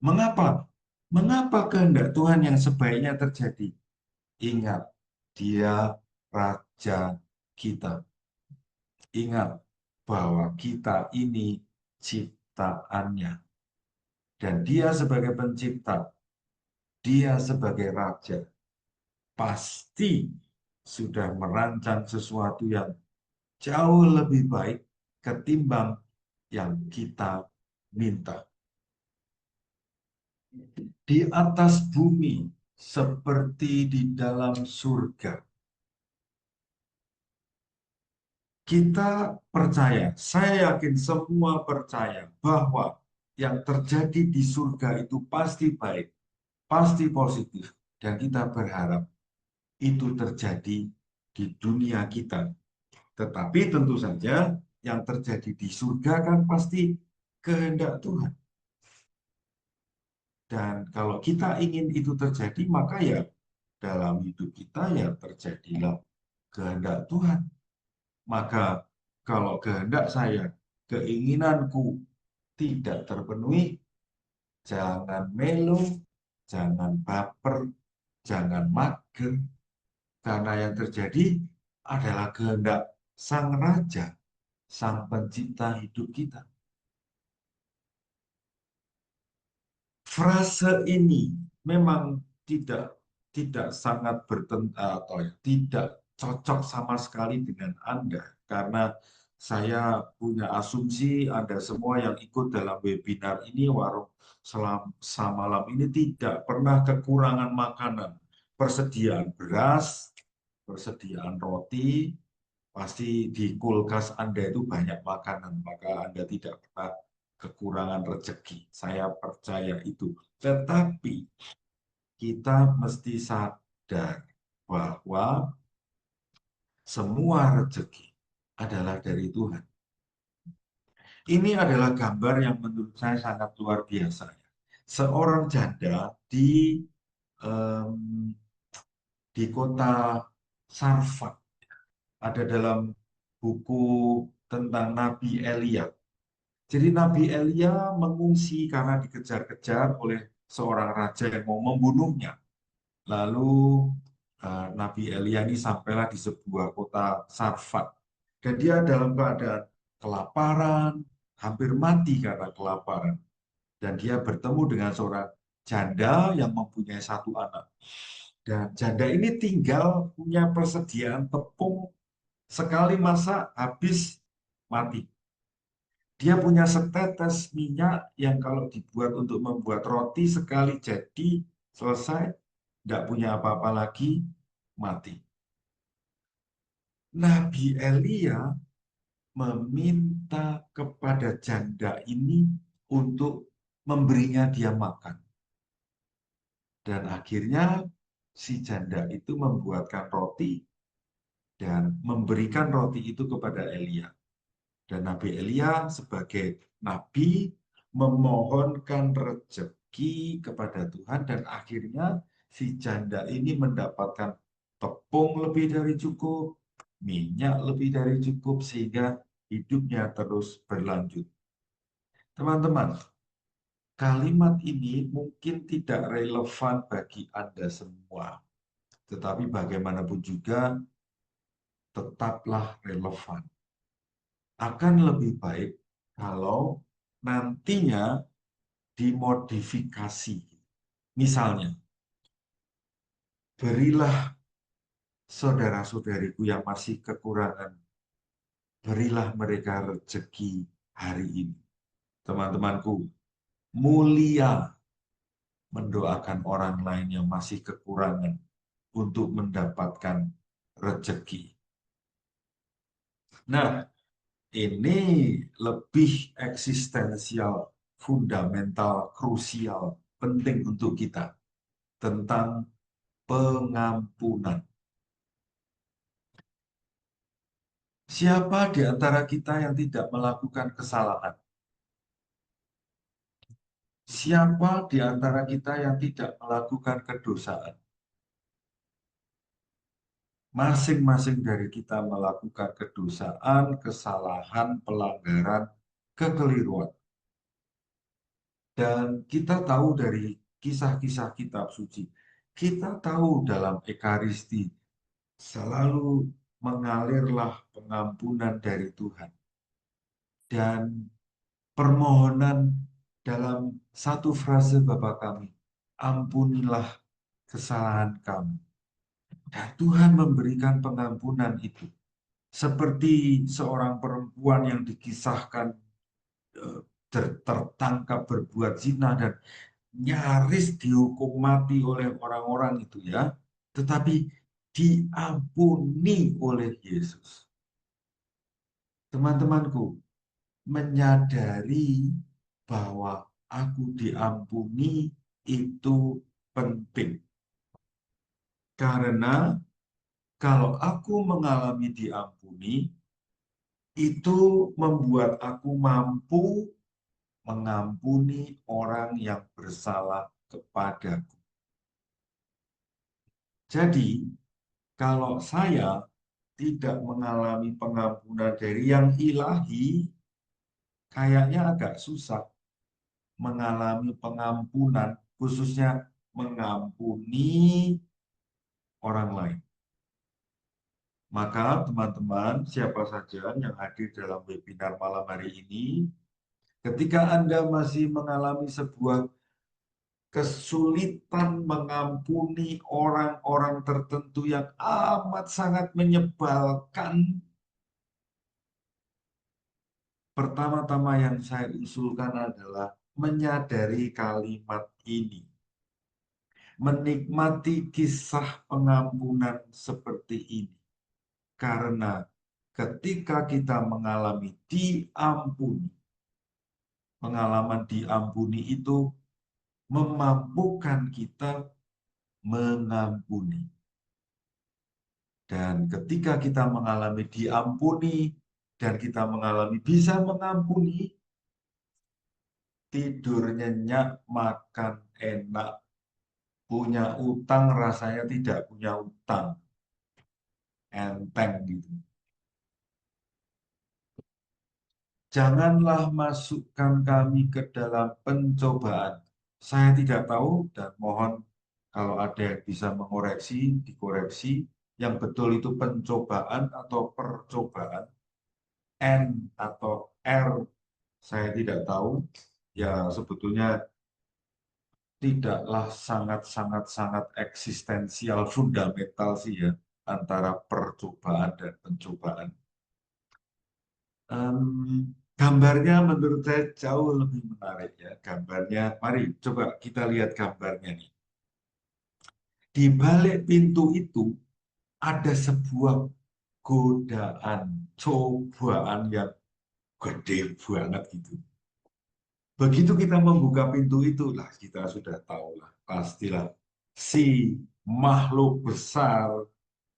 Mengapa? Mengapa kehendak Tuhan yang sebaiknya terjadi? Ingat, Dia Raja kita. Ingat bahwa kita ini ciptaannya. Dan Dia sebagai pencipta, Dia sebagai Raja, pasti sudah merancang sesuatu yang jauh lebih baik ketimbang yang kita minta. Di atas bumi seperti di dalam surga. Kita percaya, saya yakin semua percaya bahwa yang terjadi di surga itu pasti baik, pasti positif. Dan kita berharap itu terjadi di dunia kita. Tetapi tentu saja yang terjadi di surga kan pasti kehendak Tuhan. Dan kalau kita ingin itu terjadi, maka ya dalam hidup kita ya terjadilah kehendak Tuhan. Maka kalau kehendak saya, keinginanku tidak terpenuhi, jangan melo, jangan baper, jangan mager. Karena yang terjadi adalah kehendak Sang Raja, Sang Pencipta hidup kita. Frase ini memang tidak sangat atau tidak cocok sama sekali dengan Anda, karena saya punya asumsi Anda semua yang ikut dalam webinar ini warung samalam ini tidak pernah kekurangan makanan, persediaan beras, persediaan roti, pasti di kulkas Anda itu banyak makanan, maka Anda tidak pernah kekurangan rezeki. Saya percaya itu. Tetapi kita mesti sadar bahwa semua rezeki adalah dari Tuhan. Ini adalah gambar yang menurut saya sangat luar biasa. Seorang janda di kota Sarfat, ada dalam buku tentang Nabi Elia. Jadi Nabi Elia mengungsi karena dikejar-kejar oleh seorang raja yang mau membunuhnya. Lalu Nabi Elia ini sampailah di sebuah kota Sarfat. Dan dia dalam keadaan kelaparan, hampir mati karena kelaparan. Dan dia bertemu dengan seorang janda yang mempunyai satu anak. Dan janda ini tinggal punya persediaan tepung, sekali masak habis mati. Dia punya setetes minyak yang kalau dibuat untuk membuat roti sekali jadi selesai, tidak punya apa-apa lagi, mati. Nabi Elia meminta kepada janda ini untuk memberinya dia makan. Dan akhirnya si janda itu membuatkan roti dan memberikan roti itu kepada Elia. Dan Nabi Elia sebagai nabi memohonkan rezeki kepada Tuhan dan akhirnya si janda ini mendapatkan tepung lebih dari cukup, minyak lebih dari cukup sehingga hidupnya terus berlanjut. Teman-teman, kalimat ini mungkin tidak relevan bagi Anda semua, tetapi bagaimanapun juga tetaplah relevan. Akan lebih baik kalau nantinya dimodifikasi. Misalnya, berilah saudara-saudariku yang masih kekurangan, berilah mereka rezeki hari ini. Teman-temanku, mulia mendoakan orang lain yang masih kekurangan untuk mendapatkan rezeki. Nah, ini lebih eksistensial, fundamental, krusial, penting untuk kita tentang pengampunan. Siapa di antara kita yang tidak melakukan kesalahan? Siapa di antara kita yang tidak melakukan kedosaan? Masing-masing dari kita melakukan kedosaan, kesalahan, pelanggaran, kekeliruan. Dan kita tahu dari kisah-kisah kitab suci, kita tahu dalam Ekaristi selalu mengalirlah pengampunan dari Tuhan. Dan permohonan dalam satu frase Bapa kami, ampunilah kesalahan kami. Dan Tuhan memberikan pengampunan itu. Seperti seorang perempuan yang dikisahkan tertangkap berbuat zina dan nyaris dihukum mati oleh orang-orang itu ya. Tetapi diampuni oleh Yesus. Teman-temanku, menyadari bahwa aku diampuni itu penting. Karena kalau aku mengalami diampuni, itu membuat aku mampu mengampuni orang yang bersalah kepadaku. Jadi, kalau saya tidak mengalami pengampunan dari yang ilahi, kayaknya agak susah mengalami pengampunan, khususnya mengampuni orang lain. Maka teman-teman, siapa saja yang hadir dalam webinar malam hari ini, ketika Anda masih mengalami sebuah kesulitan mengampuni orang-orang tertentu yang amat sangat menyebalkan, pertama-tama yang saya usulkan adalah menyadari kalimat ini. Menikmati kisah pengampunan seperti ini. Karena ketika kita mengalami diampuni, pengalaman diampuni itu memampukan kita mengampuni. Dan ketika kita mengalami diampuni dan kita mengalami bisa mengampuni, tidur nyenyak, makan enak, punya utang rasanya tidak punya utang, enteng gitu. Janganlah masukkan kami ke dalam pencobaan. Saya tidak tahu dan mohon kalau ada yang bisa mengoreksi, dikoreksi. Yang betul itu pencobaan atau percobaan. N atau R, saya tidak tahu. Ya sebetulnya tidaklah sangat eksistensial, fundamental sih ya, antara percobaan dan pencobaan. Gambarnya menurut saya jauh lebih menarik ya. Gambarnya, mari coba kita lihat gambarnya nih. Di balik pintu itu ada sebuah godaan, cobaan yang gede banget gitu. Begitu kita membuka pintu itulah kita sudah tahu lah, pastilah si makhluk besar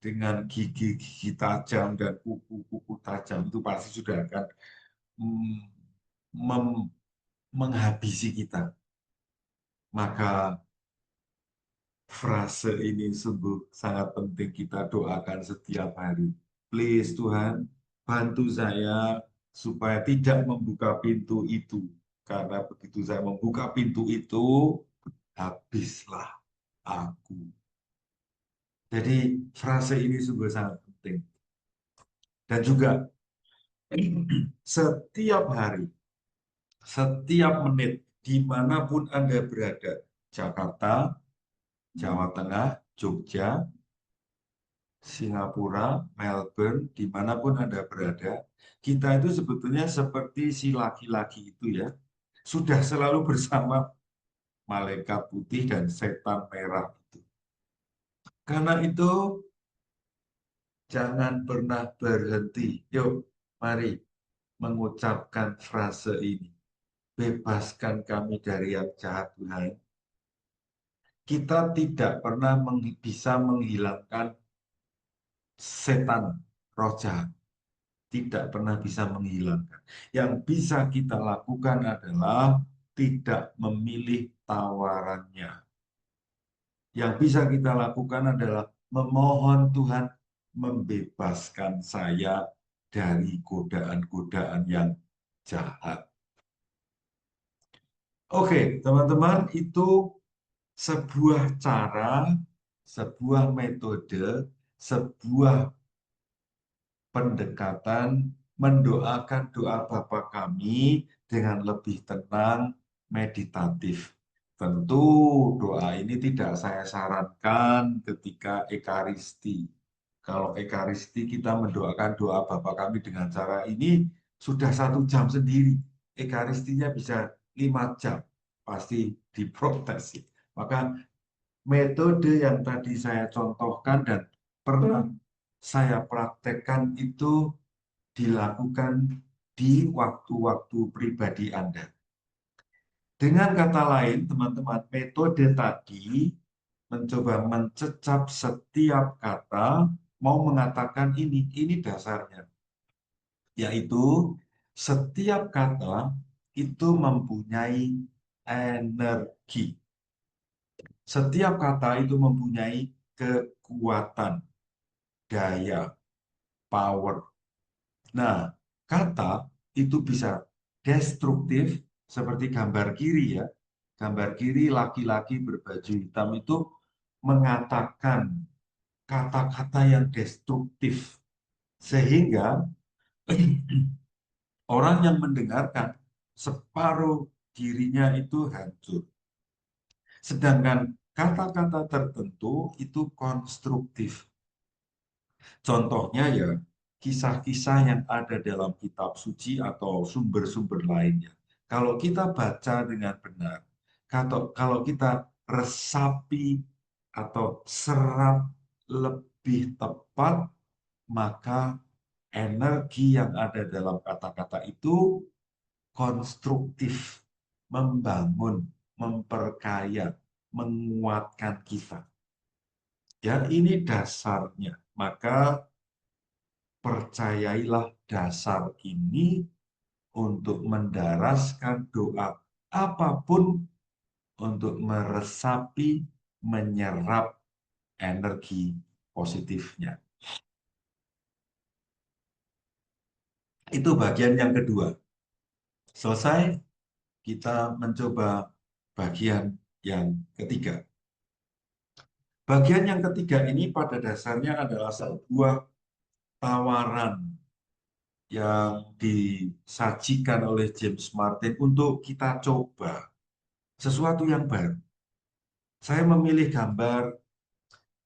dengan gigi-gigi tajam dan kuku-kuku tajam itu pasti sudah akan menghabisi kita. Maka frase ini sungguh sangat penting kita doakan setiap hari. Please Tuhan, bantu saya supaya tidak membuka pintu itu. Karena begitu saya membuka pintu itu, habislah aku. Jadi frase ini sungguh sangat penting. Dan juga setiap hari, setiap menit dimanapun Anda berada, Jakarta, Jawa Tengah, Jogja, Singapura, Melbourne, dimanapun Anda berada, kita itu sebetulnya seperti si laki-laki itu ya, sudah selalu bersama malaikat putih dan setan merah itu. Karena itu, jangan pernah berhenti. Yuk, mari mengucapkan frase ini. Bebaskan kami dari yang jahat, Tuhan. Kita tidak pernah bisa menghilangkan setan, roh jahat. Tidak pernah bisa menghilangkan. Yang bisa kita lakukan adalah tidak memilih tawarannya. Yang bisa kita lakukan adalah memohon Tuhan membebaskan saya dari godaan-godaan yang jahat. Oke, teman-teman, itu sebuah cara, sebuah metode, sebuah pendekatan mendoakan doa Bapa kami dengan lebih tenang, meditatif. Tentu doa ini tidak saya sarankan ketika Ekaristi. Kalau Ekaristi kita mendoakan doa Bapa kami dengan cara ini sudah 1 jam sendiri. Ekaristinya bisa 5 jam. Pasti diprotes. Maka metode yang tadi saya contohkan dan pernah saya praktekkan itu dilakukan di waktu-waktu pribadi Anda. Dengan kata lain, teman-teman, metode tadi mencoba mencecap setiap kata, mau mengatakan ini dasarnya. Yaitu setiap kata itu mempunyai energi. Setiap kata itu mempunyai kekuatan, daya, power. Nah, kata itu bisa destruktif seperti gambar kiri ya. Gambar kiri laki-laki berbaju hitam itu mengatakan kata-kata yang destruktif. Sehingga orang yang mendengarkan separuh dirinya itu hancur. Sedangkan kata-kata tertentu itu konstruktif. Contohnya ya, kisah-kisah yang ada dalam kitab suci atau sumber-sumber lainnya. Kalau kita baca dengan benar, kalau kita resapi atau serap lebih tepat, maka energi yang ada dalam kata-kata itu konstruktif, membangun, memperkaya, menguatkan kita. Ya, ini dasarnya. Maka percayailah dasar ini untuk mendaraskan doa apapun untuk meresapi, menyerap energi positifnya. Itu bagian yang kedua. Selesai, kita mencoba bagian yang ketiga. Bagian yang ketiga ini pada dasarnya adalah sebuah tawaran yang disajikan oleh James Martin untuk kita coba sesuatu yang baru. Saya memilih gambar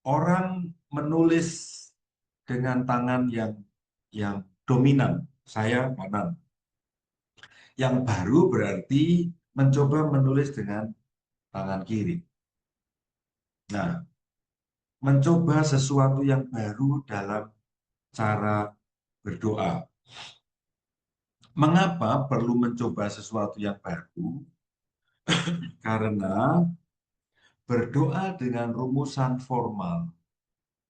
orang menulis dengan tangan yang dominan, saya kanan. Yang baru berarti mencoba menulis dengan tangan kiri. Nah, mencoba sesuatu yang baru dalam cara berdoa. Mengapa perlu mencoba sesuatu yang baru? Karena berdoa dengan rumusan formal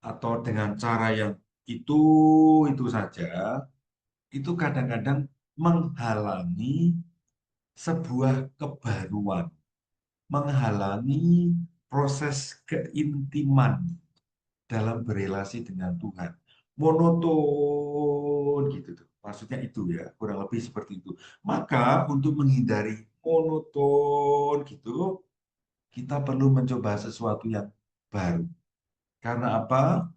atau dengan cara yang itu saja, itu kadang-kadang menghalangi sebuah kebaruan, menghalangi proses keintiman dalam berelasi dengan Tuhan. Monoton gitu tuh. Maksudnya itu ya, kurang lebih seperti itu. Maka untuk menghindari monoton gitu, kita perlu mencoba sesuatu yang baru. Karena apa?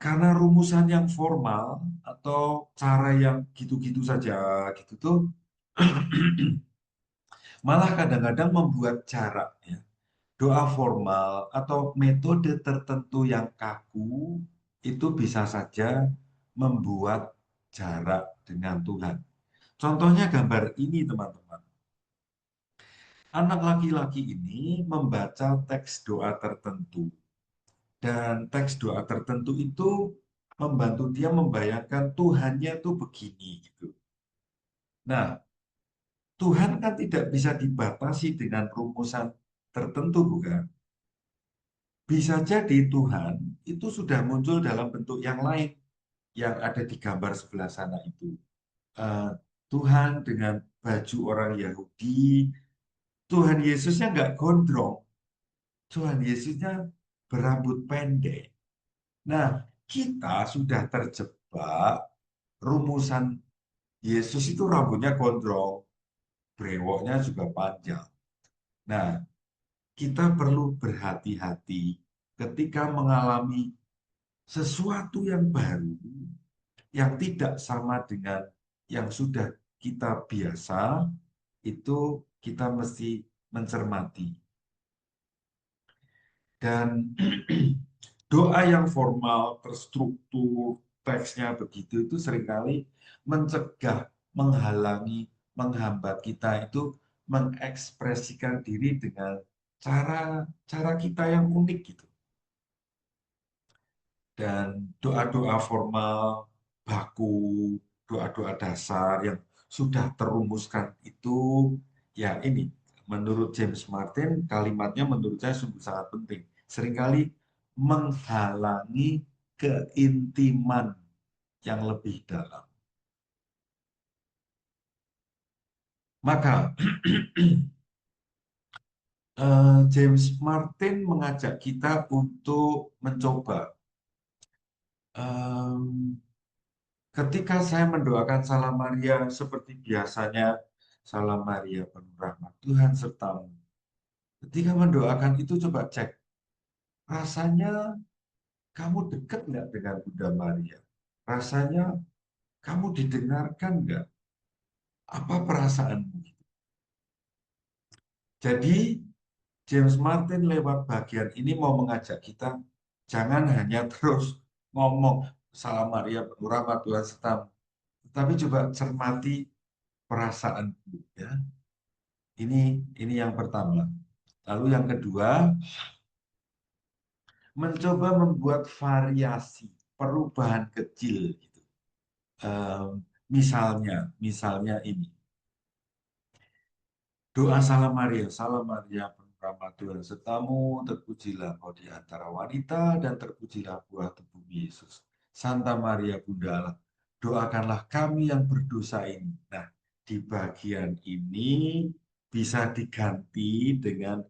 Karena rumusan yang formal atau cara yang gitu-gitu saja gitu tuh Malah kadang-kadang membuat jarak ya. Doa formal atau metode tertentu yang kaku itu bisa saja membuat jarak dengan Tuhan. Contohnya gambar ini, teman-teman. Anak laki-laki ini membaca teks doa tertentu. Dan teks doa tertentu itu membantu dia membayangkan Tuhannya itu begini gitu. Nah, Tuhan kan tidak bisa dibatasi dengan rumusan tertentu, bukan? Bisa jadi Tuhan itu sudah muncul dalam bentuk yang lain yang ada di gambar sebelah sana itu. Eh, Tuhan dengan baju orang Yahudi, Tuhan Yesusnya nggak gondrong, Tuhan Yesusnya berambut pendek. Nah, kita sudah terjebak rumusan Yesus itu rambutnya gondrong, brewoknya juga panjang. Nah, kita perlu berhati-hati ketika mengalami sesuatu yang baru, yang tidak sama dengan yang sudah kita biasa, itu kita mesti mencermati. Dan doa yang formal, terstruktur, teksnya begitu, itu seringkali mencegah, menghalangi, menghambat kita itu mengekspresikan diri dengan cara kita yang unik gitu. Dan doa-doa formal, baku, doa-doa dasar yang sudah terumuskan itu, ya ini, menurut James Martin, kalimatnya menurut saya sungguh sangat penting. Seringkali menghalangi keintiman yang lebih dalam. Maka James Martin mengajak kita untuk mencoba ketika saya mendoakan Salam Maria seperti biasanya, Salam Maria penuh rahmat Tuhan sertamu. Ketika mendoakan itu coba cek, rasanya kamu dekat nggak dengan Bunda Maria? Rasanya kamu didengarkan nggak? Apa perasaanmu? Jadi James Martin lewat bagian ini mau mengajak kita, jangan hanya terus ngomong Salam Maria penuh rahmat Tuhan sertamu, tapi coba cermati perasaanku ya. Ini yang pertama. Lalu yang kedua, mencoba membuat variasi, perubahan kecil gitu. Misalnya ini. Doa Salam Maria penuh rahmat Tuhan sertamu, terpujilah kau di antara wanita dan terpujilah buah tubuh Yesus. Santa Maria Bunda Allah, doakanlah kami yang berdosa ini. Nah, di bagian ini bisa diganti dengan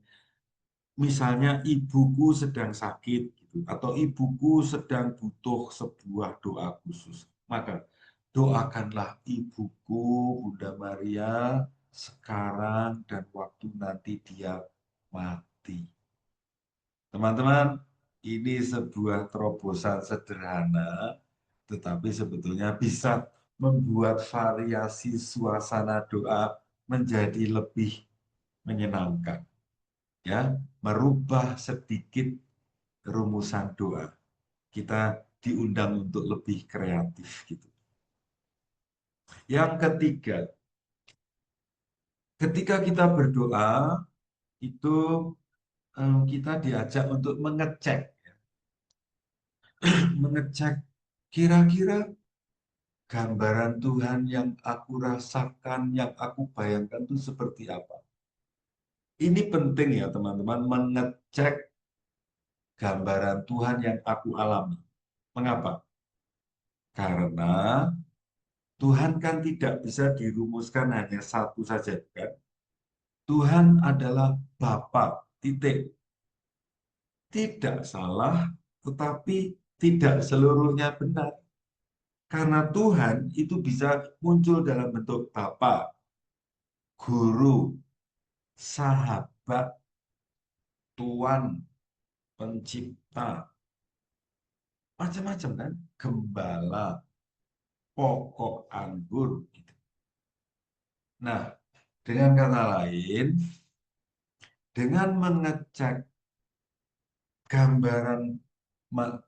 misalnya ibuku sedang sakit gitu, atau ibuku sedang butuh sebuah doa khusus. Maka doakanlah ibuku Bunda Maria sekarang dan waktu nanti dia mati. Teman-teman, ini sebuah terobosan sederhana, tetapi sebetulnya bisa membuat variasi suasana doa menjadi lebih menyenangkan. Ya, merubah sedikit rumusan doa. Kita diundang untuk lebih kreatif gitu. Yang ketiga, ketika kita berdoa itu kita diajak untuk mengecek mengecek kira-kira gambaran Tuhan yang aku rasakan, yang aku bayangkan itu seperti apa. Ini penting ya teman-teman, mengecek gambaran Tuhan yang aku alami. Mengapa? Karena Tuhan kan tidak bisa dirumuskan hanya satu saja, kan? Tuhan adalah Bapa, titik. Tidak salah, tetapi tidak seluruhnya benar. Karena Tuhan itu bisa muncul dalam bentuk Bapa, Guru, Sahabat, Tuan, Pencipta, macam-macam kan? Gembala, pokok anggur. Gitu. Nah, Dengan kata lain, dengan mengecek gambaran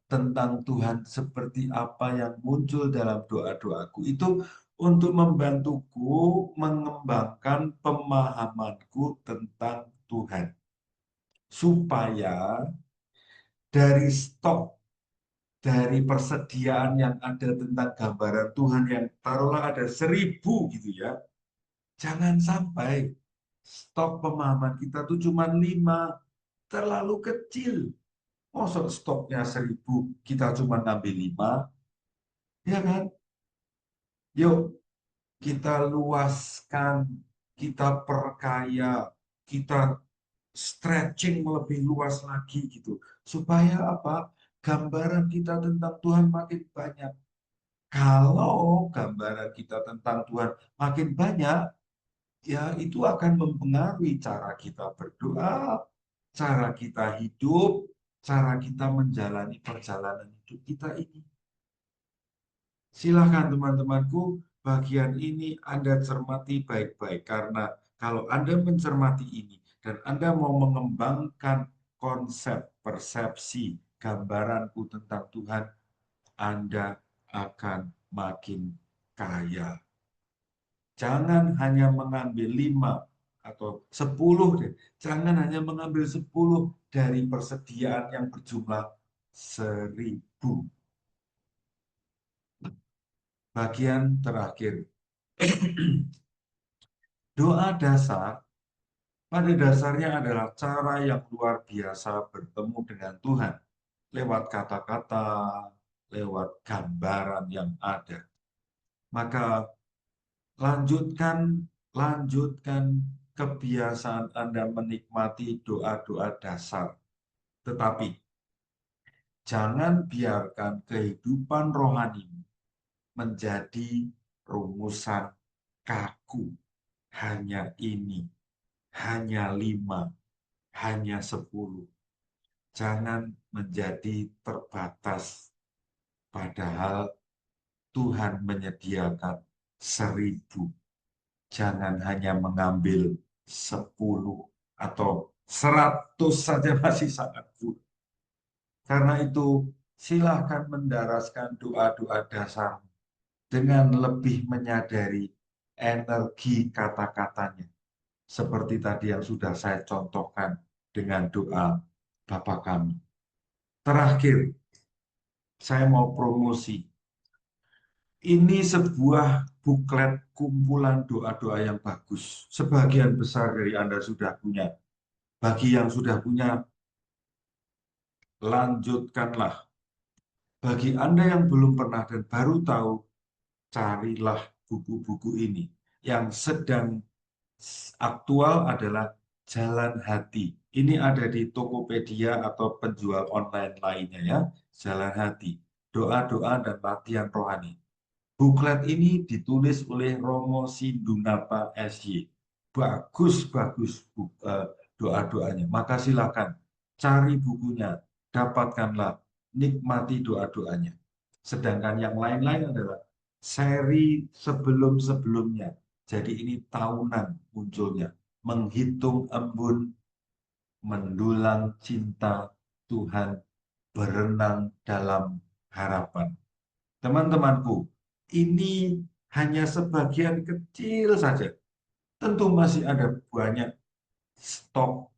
tentang Tuhan seperti apa yang muncul dalam doa-doaku itu untuk membantuku mengembangkan pemahamanku tentang Tuhan. Supaya dari stok, dari persediaan yang ada tentang gambaran Tuhan yang taruhlah ada 1.000 gitu ya, jangan sampai stok pemahaman kita tuh cuma 5, terlalu kecil. Masa stoknya 1.000, kita cuma ngambil 5, ya kan? Yuk, kita luaskan, kita perkaya, kita stretching lebih luas lagi gitu. Supaya apa? Gambaran kita tentang Tuhan makin banyak. Kalau gambaran kita tentang Tuhan makin banyak, ya itu akan mempengaruhi cara kita berdoa, cara kita hidup, cara kita menjalani perjalanan hidup kita ini. Silahkan teman-temanku, bagian ini Anda cermati baik-baik. Karena kalau Anda mencermati ini dan Anda mau mengembangkan konsep, persepsi, gambaranku tentang Tuhan, Anda akan makin kaya. Jangan hanya mengambil 5 atau 10 deh. Jangan hanya mengambil 10 dari persediaan yang berjumlah 1.000. Bagian terakhir. Doa dasar pada dasarnya adalah cara yang luar biasa bertemu dengan Tuhan. Lewat kata-kata, lewat gambaran yang ada. Maka lanjutkan kebiasaan Anda menikmati doa-doa dasar. Tetapi jangan biarkan kehidupan rohani menjadi rumusan kaku. Hanya ini, hanya 5, hanya 10. Jangan menjadi terbatas. Padahal Tuhan menyediakan 1.000. Jangan hanya mengambil 10 atau 100 saja masih sangat buruk. Karena itu, silahkan mendaraskan doa-doa dasar dengan lebih menyadari energi kata-katanya. Seperti tadi yang sudah saya contohkan dengan doa Bapa kami. Terakhir, saya mau promosi. Ini sebuah buklet kumpulan doa-doa yang bagus. Sebagian besar dari Anda sudah punya. Bagi yang sudah punya, lanjutkanlah. Bagi Anda yang belum pernah dan baru tahu, carilah buku-buku ini. Yang sedang aktual adalah Jalan Hati. Ini ada di Tokopedia atau penjual online lainnya ya. Jalan Hati. Doa-doa dan latihan rohani. Buklet ini ditulis oleh Romo Sindunapa SY. Bagus-bagus doa-doanya. Maka silakan cari bukunya, dapatkanlah, nikmati doa-doanya. Sedangkan yang lain-lain adalah seri sebelum-sebelumnya. Jadi ini tahunan munculnya. Menghitung embun, mendulang cinta Tuhan, berenang dalam harapan. Teman-temanku, ini hanya sebagian kecil saja. Tentu masih ada banyak stok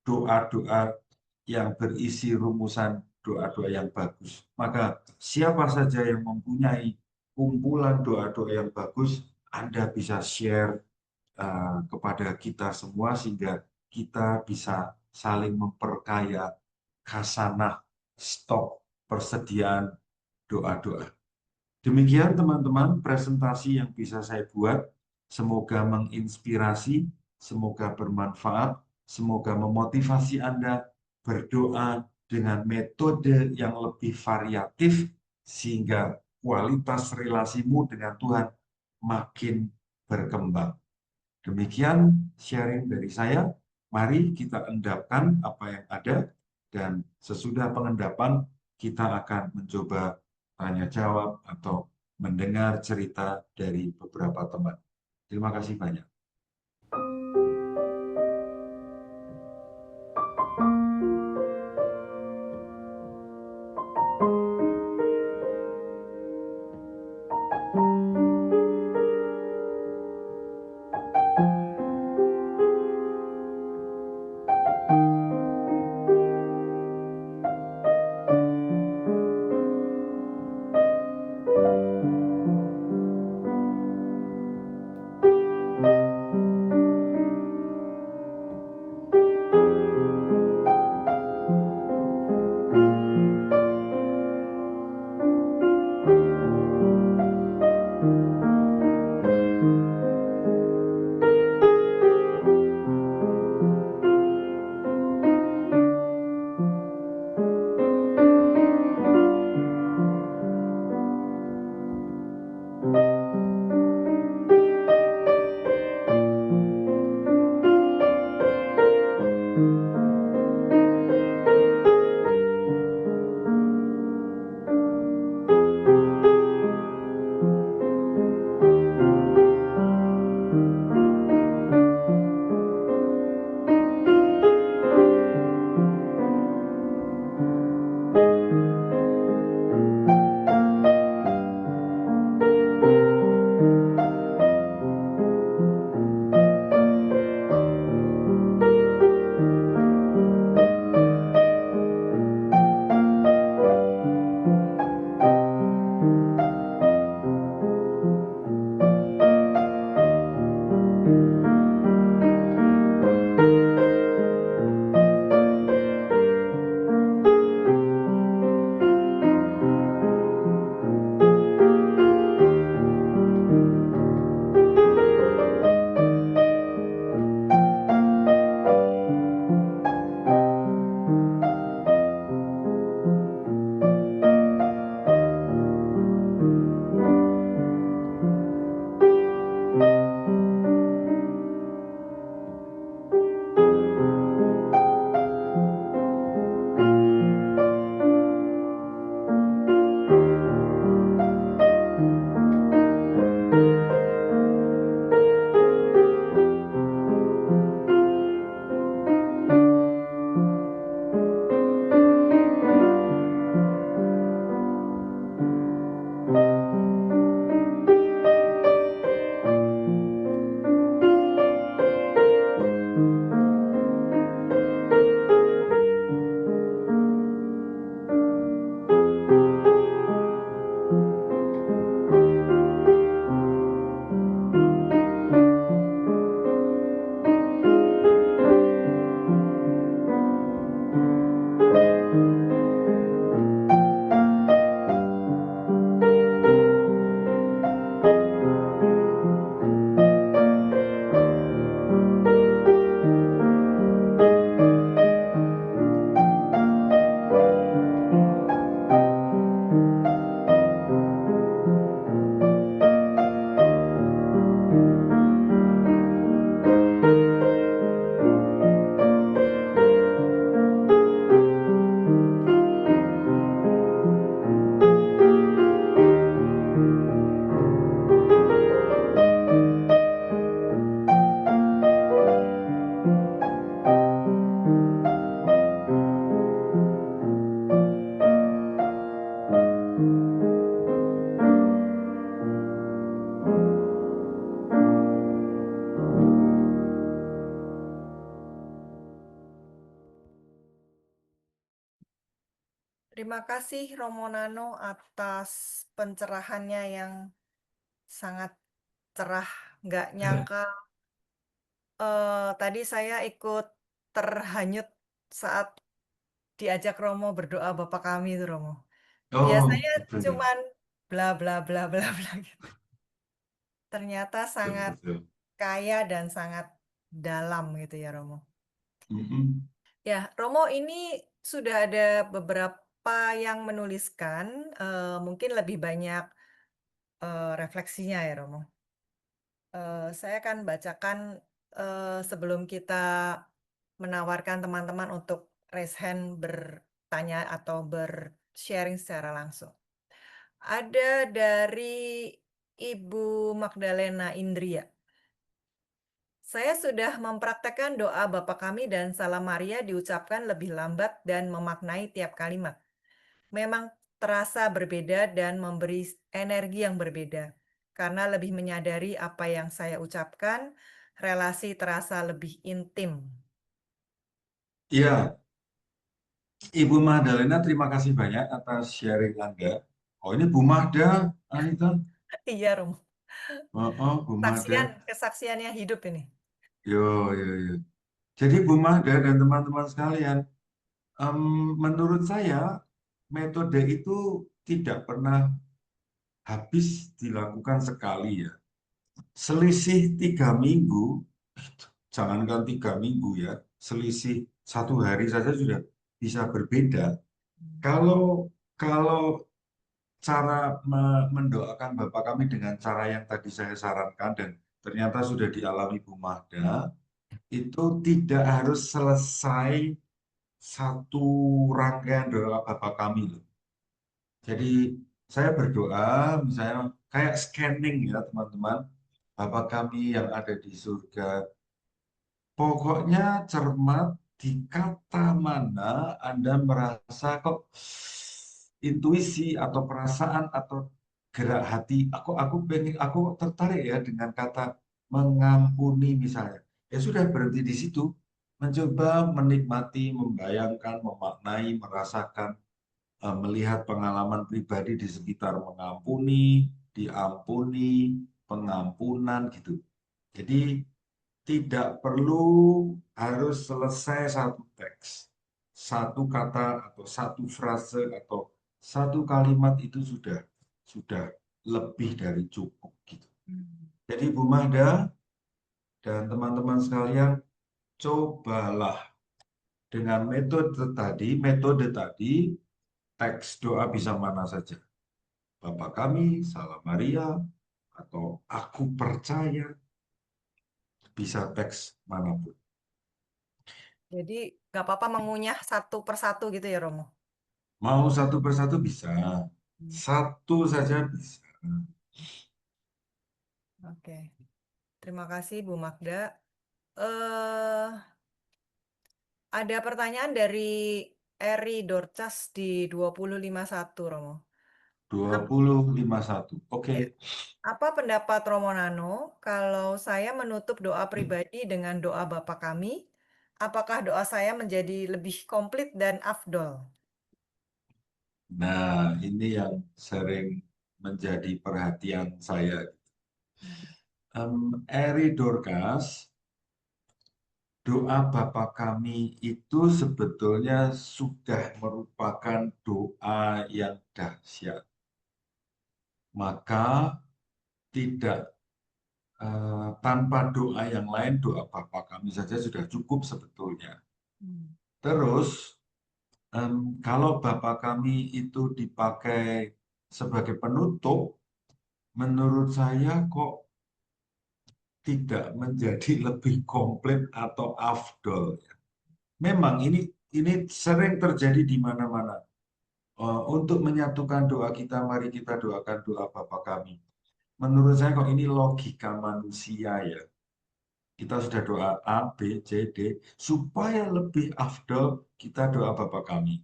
doa-doa yang berisi rumusan doa-doa yang bagus. Maka siapa saja yang mempunyai kumpulan doa-doa yang bagus, Anda bisa share kepada kita semua sehingga kita bisa saling memperkaya khasanah stok persediaan doa-doa. Demikian teman-teman presentasi yang bisa saya buat. Semoga menginspirasi, semoga bermanfaat, semoga memotivasi Anda berdoa dengan metode yang lebih variatif sehingga kualitas relasimu dengan Tuhan makin berkembang. Demikian sharing dari saya. Mari kita endapkan apa yang ada dan sesudah pengendapan kita akan mencoba tanya jawab atau mendengar cerita dari beberapa teman. Terima kasih banyak. Terima kasih Romo Nano atas pencerahannya yang sangat cerah. Nggak nyangka tadi saya ikut terhanyut saat diajak Romo berdoa Bapa Kami itu Romo. Oh, Biasanya betul ya. cuman bla bla bla bla bla gitu. Ternyata Betul, sangat betul. kaya dan sangat dalam gitu ya Romo. Mm-mm. Ya, Romo ini sudah ada beberapa yang menuliskan, mungkin lebih banyak refleksinya ya Romo. Saya akan bacakan sebelum kita menawarkan teman-teman untuk raise hand bertanya atau bersharing secara langsung. Ada dari Ibu Magdalena Indria. Saya sudah mempraktekkan doa Bapa Kami dan Salam Maria diucapkan lebih lambat dan memaknai tiap kalimat. Memang terasa berbeda dan memberi energi yang berbeda. Karena lebih menyadari apa yang saya ucapkan, relasi terasa lebih intim. Iya, Ibu Mahdalena, terima kasih banyak atas sharing Anda. Oh, ini Bu Mahda, Anita. Iya, Rom. Oh, oh, Bu Mahda. Kesaksiannya hidup ini. Yo, yo, yo. Jadi Bu Mahda dan teman-teman sekalian, em, menurut saya metode itu tidak pernah habis dilakukan sekali ya. Selisih 3 minggu, jangankan 3 minggu ya, selisih 1 hari saja sudah bisa berbeda. Kalau kalau cara mendoakan Bapak kami dengan cara yang tadi saya sarankan dan ternyata sudah dialami Bu Mahda, itu tidak harus selesai satu rangkaian doa Bapak kami loh. Jadi saya berdoa misalnya kayak scanning ya teman-teman, Bapak kami yang ada di surga. Pokoknya cermat di kata mana Anda merasa kok intuisi atau perasaan atau gerak hati aku tertarik ya dengan kata mengampuni misalnya. Ya sudah berhenti di situ, mencoba menikmati, membayangkan, memaknai, merasakan, melihat pengalaman pribadi di sekitar mengampuni, diampuni, pengampunan gitu. Jadi tidak perlu harus selesai satu teks, satu kata atau satu frase atau satu kalimat itu sudah lebih dari cukup gitu. Jadi Bu Mahda dan teman-teman sekalian, cobalah dengan metode tadi, teks doa bisa mana saja. Bapa kami, Salam Maria, atau aku percaya, bisa teks manapun. Jadi nggak apa-apa mengunyah satu persatu gitu ya, Romo. Mau satu persatu bisa, Hmm. satu saja bisa. Oke, terima kasih Bu Magda. eh ada pertanyaan dari Eri Dorcas di 2051, Romo. Ap- 2051. Oke. ya, Apa pendapat Romo Nano kalau saya menutup doa pribadi dengan doa Bapa Kami? Apakah doa saya menjadi lebih komplit dan afdol? Nah, ini yang sering menjadi perhatian saya. Eri Dorcas, doa Bapa kami itu sebetulnya sudah merupakan doa yang dahsyat. Maka tidak tanpa doa yang lain, doa Bapa kami saja sudah cukup sebetulnya. Hmm. Terus, kalau Bapa kami itu dipakai sebagai penutup, menurut saya kok tidak menjadi lebih komplit atau afdol. Memang ini sering terjadi di mana-mana. Untuk menyatukan doa kita, mari kita doakan doa Bapa kami. Menurut saya kok ini logika manusia ya. Kita sudah doa A, B, C, D. Supaya lebih afdol, kita doa Bapa kami.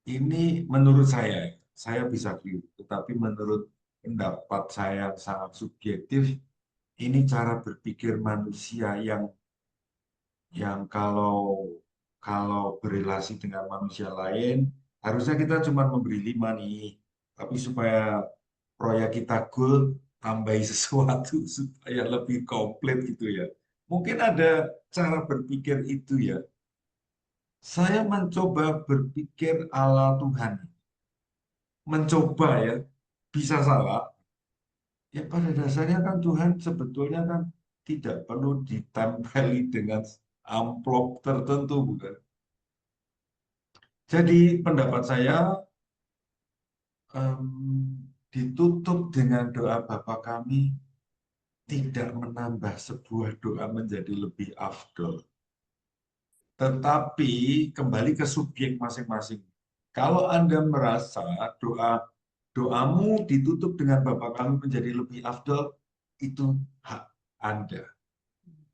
Ini menurut saya bisa keliru. Tetapi menurut pendapat saya yang sangat subjektif, ini cara berpikir manusia yang kalau kalau berrelasi dengan manusia lain Harusnya kita cuma memberi 5 nih, tapi supaya proyek kita goal, tambahi sesuatu supaya lebih komplit gitu ya. Mungkin ada cara berpikir itu ya. Saya mencoba berpikir ala Tuhan. Mencoba ya, bisa salah. Ya pada dasarnya kan Tuhan sebetulnya kan tidak perlu ditempeli dengan amplop tertentu, bukan? Jadi pendapat saya ditutup dengan doa Bapa kami tidak menambah sebuah doa menjadi lebih afdol. Tetapi kembali ke subjek masing-masing. Kalau Anda merasa doamu ditutup dengan Bapa kami menjadi lebih afdol, itu hak Anda.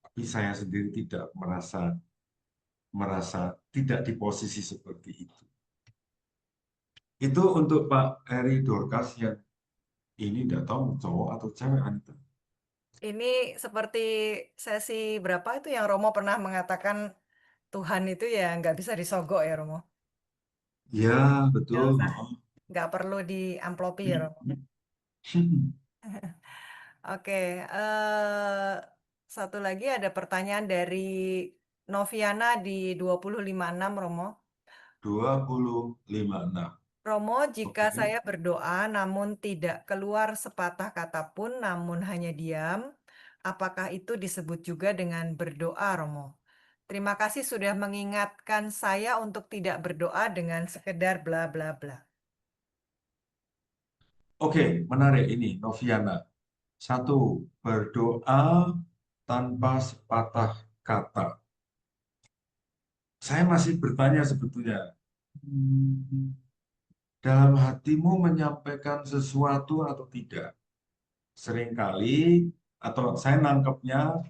Tapi saya sendiri tidak merasa tidak di posisi seperti itu. Itu untuk Pak Eri Dorcas yang ini tidak tahu cowok atau cewek Anita. Ini seperti sesi berapa itu yang Romo pernah mengatakan Tuhan itu ya nggak bisa disogok ya Romo. Ya, Nggak betul. usah, nggak perlu diamplopi ya Romo. Oke, satu lagi ada pertanyaan dari Noviana di 2056 Romo. 25:6. Romo, jika Oke. saya berdoa namun tidak keluar sepatah kata pun, namun hanya diam, apakah itu disebut juga dengan berdoa, Romo? Terima kasih sudah mengingatkan saya untuk tidak berdoa dengan sekedar bla bla bla. Oke, menarik ini, Noviana. Satu, berdoa tanpa sepatah kata. Saya masih bertanya sebetulnya, dalam hatimu menyampaikan sesuatu atau tidak? Seringkali, atau saya nangkepnya,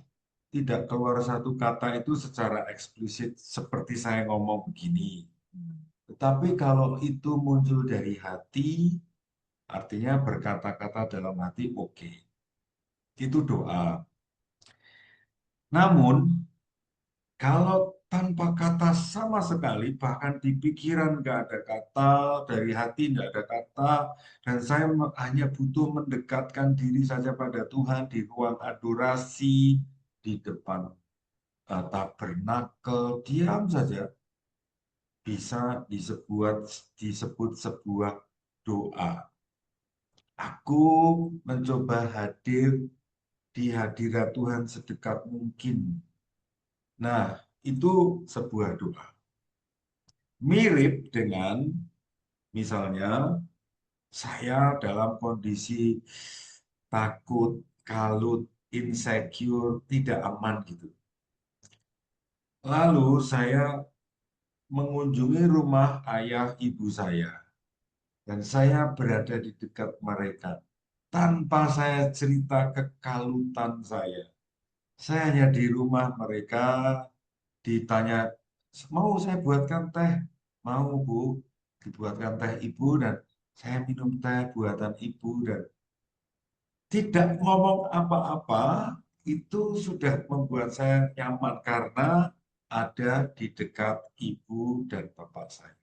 tidak keluar satu kata itu secara eksplisit seperti saya ngomong begini. Tetapi kalau itu muncul dari hati, artinya berkata-kata dalam hati, oke. Itu doa. Namun, kalau tanpa kata sama sekali, bahkan di pikiran nggak ada kata, dari hati nggak ada kata, dan saya hanya butuh mendekatkan diri saja pada Tuhan di ruang adorasi, di depan tabernakel, diam saja, bisa disebut sebuah doa. Aku mencoba hadir di hadirat Tuhan sedekat mungkin. Nah, itu sebuah doa. Mirip dengan misalnya saya dalam kondisi takut, kalut, insecure, tidak aman gitu. Lalu saya mengunjungi rumah ayah ibu saya dan saya berada di dekat mereka tanpa saya cerita kekalutan saya. Saya hanya di rumah mereka, ditanya, mau saya buatkan teh? Mau Bu, dibuatkan teh Ibu, dan saya minum teh buatan Ibu, dan tidak ngomong apa-apa, itu sudah membuat saya nyaman karena ada di dekat Ibu dan Bapak saya.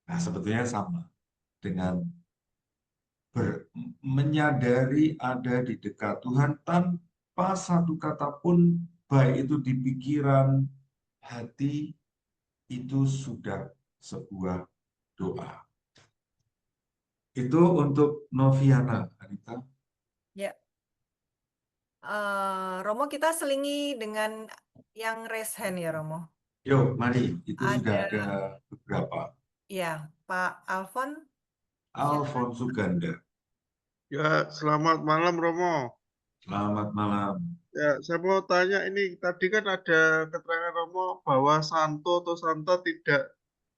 Nah, sebetulnya sama dengan menyadari ada di dekat Tuhan tanpa satu kata pun, baik itu di pikiran, hati, itu sudah sebuah doa. Itu untuk Noviana, Anita. Ya, Romo kita selingi dengan yang raise hand ya Romo. Yuk, mari. Itu sudah Ada, ada beberapa. ya, Pak Alfon, silakan. Alfon Suganda, Ya, selamat malam Romo. selamat malam. Ya, saya mau tanya ini, tadi kan ada keterangan Romo bahwa santo atau santa tidak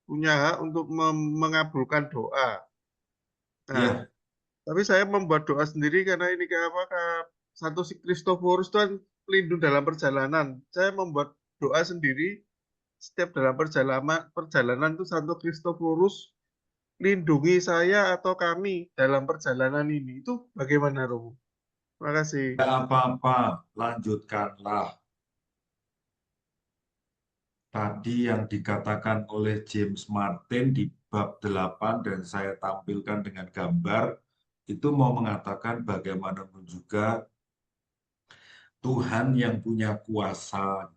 punya hak untuk mengabulkan doa. Nah, Ya, tapi saya membuat doa sendiri karena ini kayak apa, Kak? Santo si Kristoforus itu kan pelindung dalam perjalanan. Saya membuat doa sendiri setiap dalam perjalanan itu Santo Kristoforus lindungi saya atau kami dalam perjalanan ini. Itu bagaimana, Romo? Terima kasih. tidak apa-apa, lanjutkanlah. tadi yang dikatakan oleh James Martin di bab 8 dan saya tampilkan dengan gambar, itu mau mengatakan bagaimanapun juga Tuhan yang punya kuasa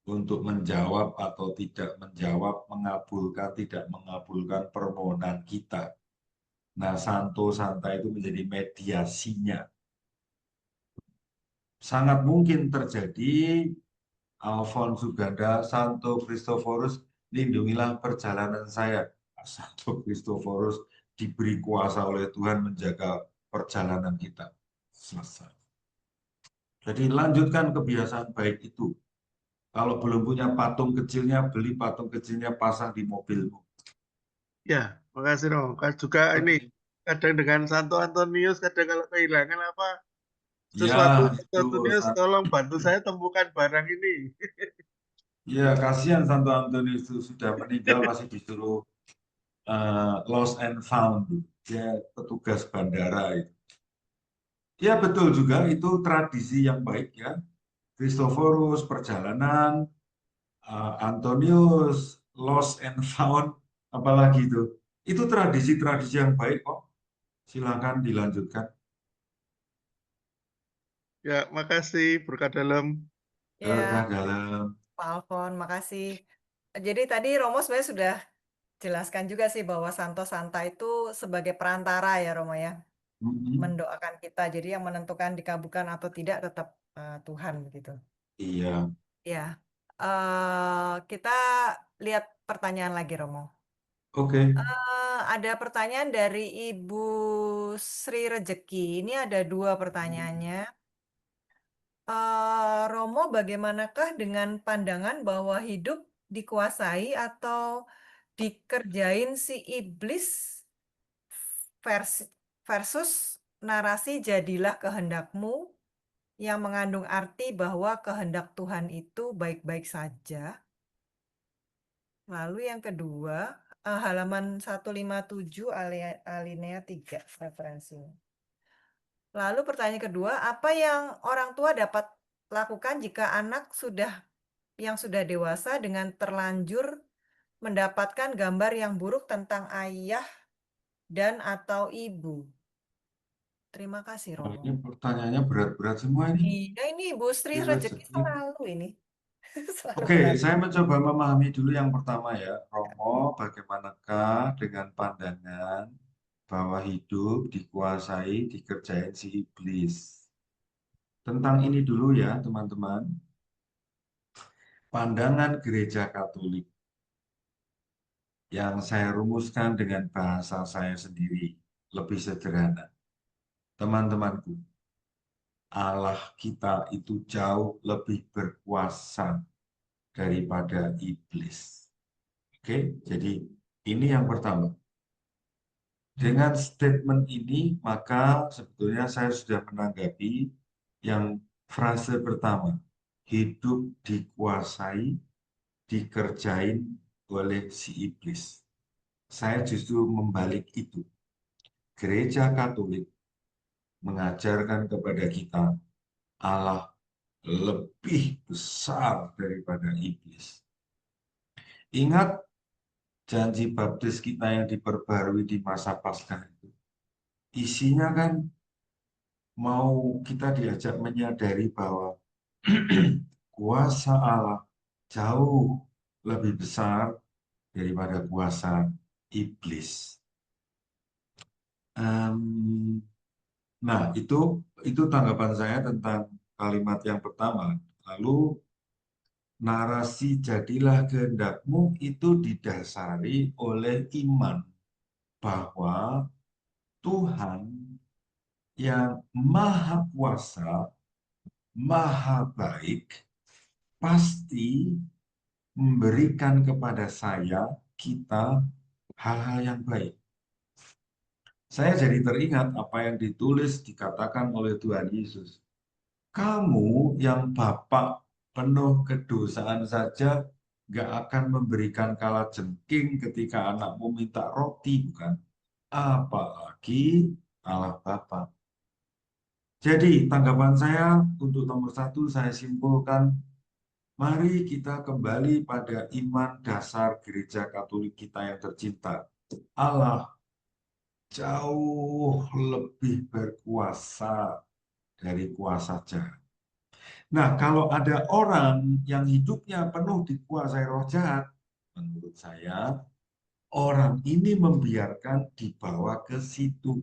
untuk menjawab atau tidak menjawab, mengabulkan, tidak mengabulkan permohonan kita. Nah, Santo Santa itu menjadi mediasinya. Sangat mungkin terjadi, Alphonse Suganda, Santo Christophorus, lindungilah perjalanan saya. Santo Christophorus diberi kuasa oleh Tuhan menjaga perjalanan kita. Selesai. Jadi lanjutkan kebiasaan baik itu. Kalau belum punya patung kecilnya, beli patung kecilnya, pasang di mobilmu. Ya, makasih Romo. Juga ini kadang dengan Santo Antonius, kadang kalau kehilangan apa sesuatu, Ya, Santo itu. Antonius tolong bantu saya temukan barang ini. Ya, kasihan Santo Antonius itu sudah meninggal masih disuruh lost and found. Dia petugas bandara itu. Ya, betul juga itu tradisi yang baik ya. Christophorus, perjalanan, Antonius, lost and found, apalagi itu. Itu tradisi-tradisi yang baik kok. Silakan dilanjutkan. Ya, makasih berkat dalam. Ya, Berkah dalam. Pak Alfon, makasih. Jadi tadi Romo sebenarnya sudah jelaskan juga sih bahwa Santo Santa itu sebagai perantara ya Romo ya, mendoakan kita. Jadi yang menentukan dikabulkan atau tidak tetap Tuhan gitu. Iya, Ya, kita lihat pertanyaan lagi Romo. oke. Ada pertanyaan dari Ibu Sri Rejeki. Ini ada dua pertanyaannya. Romo, bagaimanakah dengan pandangan bahwa hidup dikuasai atau dikerjain si iblis versus narasi jadilah kehendakmu yang mengandung arti bahwa kehendak Tuhan itu baik-baik saja. Lalu yang kedua, halaman 157 alinea 3 referensinya. Lalu pertanyaan kedua, apa yang orang tua dapat lakukan jika anak yang sudah dewasa dengan terlanjur mendapatkan gambar yang buruk tentang ayah dan atau ibu? Terima kasih, Oh, Romo. ini pertanyaannya berat-berat semua ini. Iya, ini Ibu Sri Sri rezeki Rejeki. selalu ini. Selalu Oke, berat. saya mencoba memahami dulu yang pertama ya. Romo, bagaimanakah dengan pandangan bahwa hidup dikuasai, dikerjain si iblis? Tentang ini dulu ya, teman-teman. Pandangan Gereja Katolik yang saya rumuskan dengan bahasa saya sendiri, lebih sederhana. Teman-temanku, Allah kita itu jauh lebih berkuasa daripada iblis. Oke, jadi ini yang pertama. Dengan statement ini, maka sebetulnya saya sudah menanggapi yang frase pertama. Hidup dikuasai, dikerjain oleh si iblis. Saya justru membalik itu. Gereja Katolik mengajarkan kepada kita Allah lebih besar daripada iblis. Ingat janji baptis kita yang diperbarui di masa Paskah itu. Isinya kan mau kita diajak menyadari bahwa kuasa Allah jauh lebih besar daripada kuasa iblis. Nah, itu tanggapan saya tentang kalimat yang pertama. Lalu narasi jadilah kehendakmu itu didasari oleh iman bahwa Tuhan yang maha kuasa, maha baik, pasti memberikan kepada saya, kita, hal-hal yang baik. Saya jadi teringat apa yang ditulis dikatakan oleh Tuhan Yesus. Kamu yang Bapak penuh kedosaan saja nggak akan memberikan kalajengking ketika anakmu minta roti, bukan? Apalagi Allah Bapa. Jadi tanggapan saya untuk nomor satu saya simpulkan Mari kita kembali pada iman dasar gereja Katolik kita yang tercinta. Allah jauh lebih berkuasa dari kuasa jahat. Nah, kalau ada orang yang hidupnya penuh dikuasai roh jahat, menurut saya, orang ini membiarkan dibawa ke situ.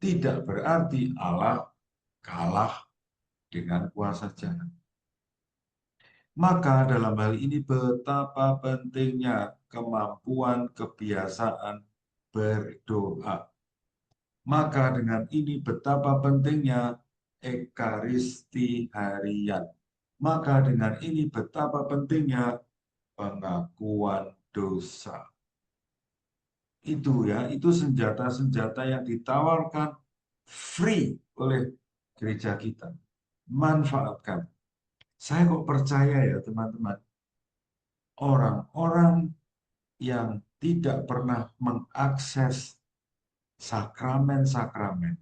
Tidak berarti Allah kalah dengan kuasa jahat. Maka dalam hal ini betapa pentingnya kemampuan kebiasaan berdoa. Maka dengan ini betapa pentingnya Ekaristi harian. Maka dengan ini betapa pentingnya pengakuan dosa. Itu ya, itu senjata-senjata yang ditawarkan free oleh gereja kita. Manfaatkan. Saya kok percaya ya teman-teman, orang-orang yang tidak pernah mengakses sakramen-sakramen,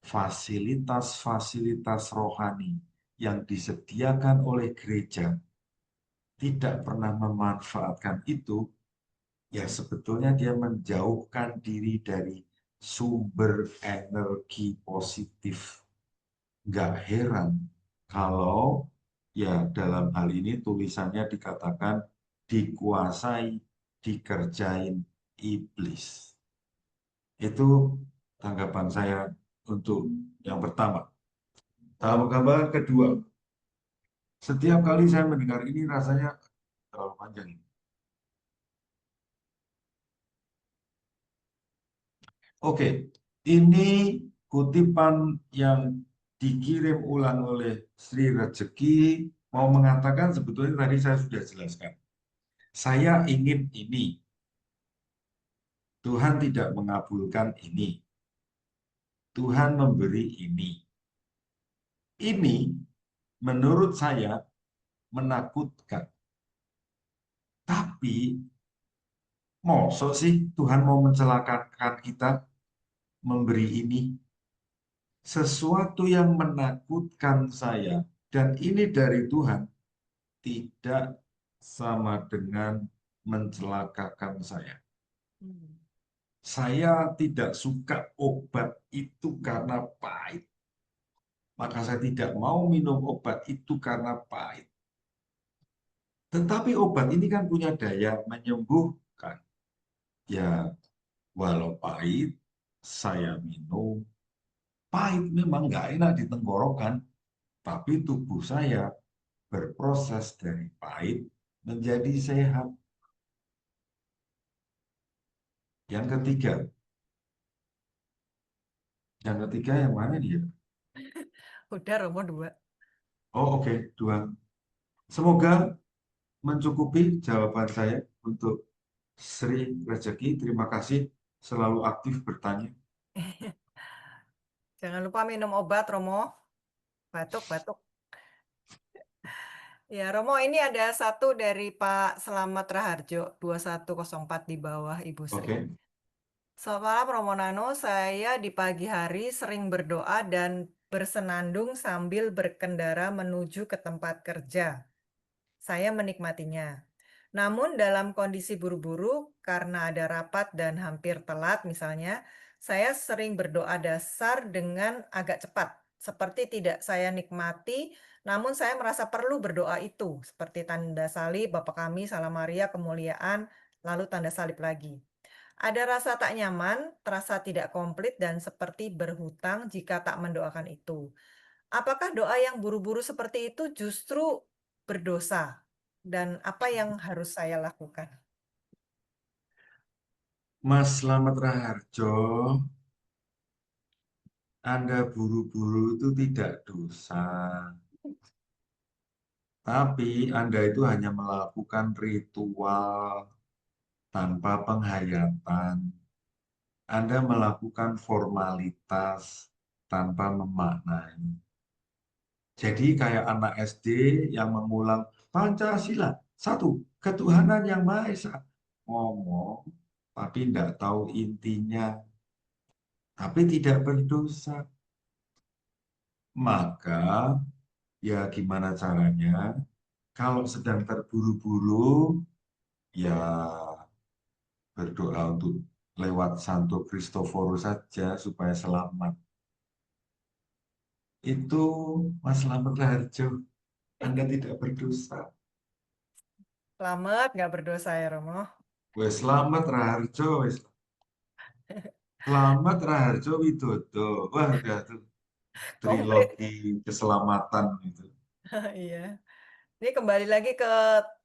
fasilitas-fasilitas rohani yang disediakan oleh gereja, tidak pernah memanfaatkan itu, ya sebetulnya dia menjauhkan diri dari sumber energi positif. Nggak heran kalau ya dalam hal ini tulisannya dikatakan dikuasai, dikerjain iblis. Itu tanggapan saya untuk yang pertama. Tanggapan kedua, setiap kali saya mendengar ini rasanya terlalu panjang. Oke, ini kutipan yang dikirim ulang oleh Sri Rezeki mau mengatakan sebetulnya tadi saya sudah jelaskan. Saya ingin ini. Tuhan tidak mengabulkan ini. Tuhan memberi ini. Ini menurut saya menakutkan. Tapi mosok sih Tuhan mau mencelakakan kita memberi ini? Sesuatu yang menakutkan saya dan ini dari Tuhan tidak sama dengan mencelakakan saya. Saya tidak suka obat itu karena pahit. Maka saya tidak mau minum obat itu karena pahit. Tetapi obat ini kan punya daya menyembuhkan. Ya, walau pahit, saya minum. Pahit memang nggak enak di tenggorokan, tapi tubuh saya berproses dari pahit menjadi sehat. Yang ketiga yang mana dia? Udah Romo 2. Oh oke, 2. Semoga mencukupi jawaban saya untuk Sri Rezeki. Terima kasih selalu aktif bertanya. Jangan lupa minum obat Romo. Batuk-batuk. Ya Romo, ini ada satu dari Pak Selamat Raharjo 2104 di bawah Ibu Sri. Oke. Selamat malam Romo Nano, saya di pagi hari sering berdoa dan bersenandung sambil berkendara menuju ke tempat kerja. Saya menikmatinya. Namun dalam kondisi buru-buru karena ada rapat dan hampir telat misalnya, saya sering berdoa dasar dengan agak cepat. Seperti tidak saya nikmati, namun saya merasa perlu berdoa itu. Seperti tanda salib, Bapa Kami, Salam Maria, Kemuliaan, lalu tanda salib lagi. Ada rasa tak nyaman, terasa tidak komplit dan seperti berhutang jika tak mendoakan itu. Apakah doa yang buru-buru seperti itu justru berdosa? Dan apa yang harus saya lakukan? Mas Slamet Raharjo, Anda buru-buru itu tidak dosa. Tapi Anda itu hanya melakukan ritual tanpa penghayatan. Anda melakukan formalitas tanpa memaknai. Jadi kayak anak SD yang mengulang Pancasila, 1, ketuhanan yang Maha Esa. Ngomong, tapi tidak tahu intinya. Tapi tidak berdosa. Maka Ya gimana caranya? Kalau sedang terburu-buru, ya berdoa untuk lewat Santo Kristoforus saja supaya selamat. Itu Mas Slamet Raharjo, Anda tidak berdosa. Selamat nggak berdosa ya Romo. Wes selamat Raharjo, wes selamat Raharjo Widodo. Wah, udah tuh Komplit. trilogi keselamatan itu. Iya. Ini kembali lagi ke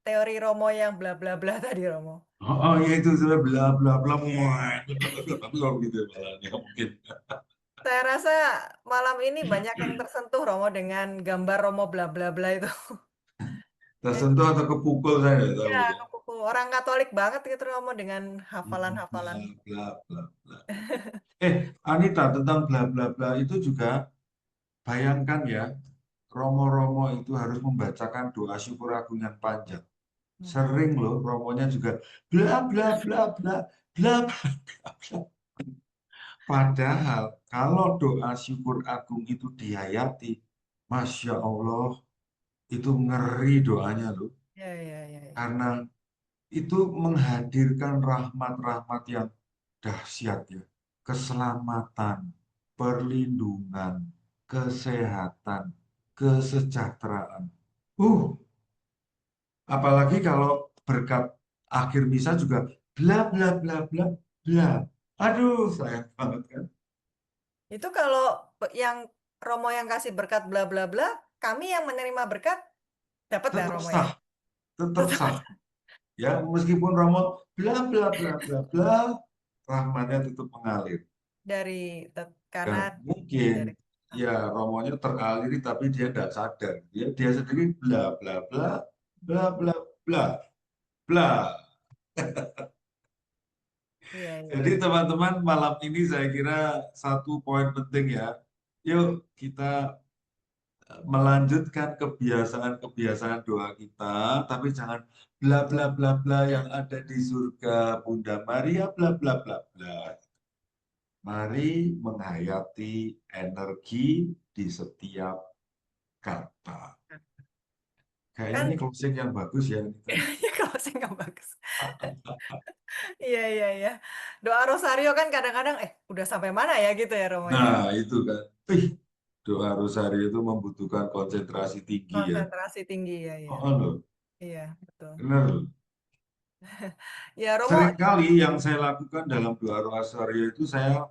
teori Romo yang bla bla bla tadi Romo. Oh, oh ya itu sudah bla bla bla muah. Gitu malah, ya mungkin. Saya rasa malam ini banyak yang tersentuh Romo dengan gambar Romo bla bla bla itu. Tersentuh atau kepukul saya nggak tahu Ya, ya. kupu orang Katolik banget gitu Romo dengan Bla hafalan-hafalan. bla bla bla. Anita, tentang bla bla bla itu juga bayangkan ya, Romo-romo itu harus membacakan doa syukur agung yang panjang. Hmm. Sering loh romonya juga bla bla bla bla bla bla bla. Padahal kalau doa syukur agung itu dihayati, Masya Allah, itu ngeri doanya loh. Ya, ya, ya, ya. Karena itu menghadirkan rahmat-rahmat yang dahsyat ya. Keselamatan, perlindungan, kesehatan, kesejahteraan. Apalagi kalau berkat akhir misa juga bla bla bla bla bla. Aduh, sayang banget kan. Itu kalau yang Romo yang kasih berkat bla bla bla, kami yang menerima berkat dapat dah Tetap Romo ya. sah, tetap sah. Ya, meskipun Romo bla bla bla bla bla, rahmatnya tetap mengalir. Karena Dan mungkin dari ya romonya teraliri tapi dia tidak sadar. Dia sendiri bla bla bla bla bla bla bla. iya iya Jadi teman-teman malam ini saya kira satu poin penting ya. Yuk kita melanjutkan kebiasaan-kebiasaan doa kita, tapi jangan bla bla bla bla yang ada di surga Bunda Maria bla bla bla bla. Mari menghayati energi di setiap kata. Kayaknya kan ini closing yang bagus ya, Anita. kalau saya nggak bagus. Iya iya iya. Doa Rosario kan kadang-kadang udah sampai mana ya gitu ya Romo ya. Nah, itu kan. Ih, doa Rosario itu membutuhkan konsentrasi tinggi ya. Konsentrasi tinggi ya ya. Oh, loh. Iya betul. Benar loh. Ya Romo, Seringkali yang saya lakukan dalam doa Rosario itu saya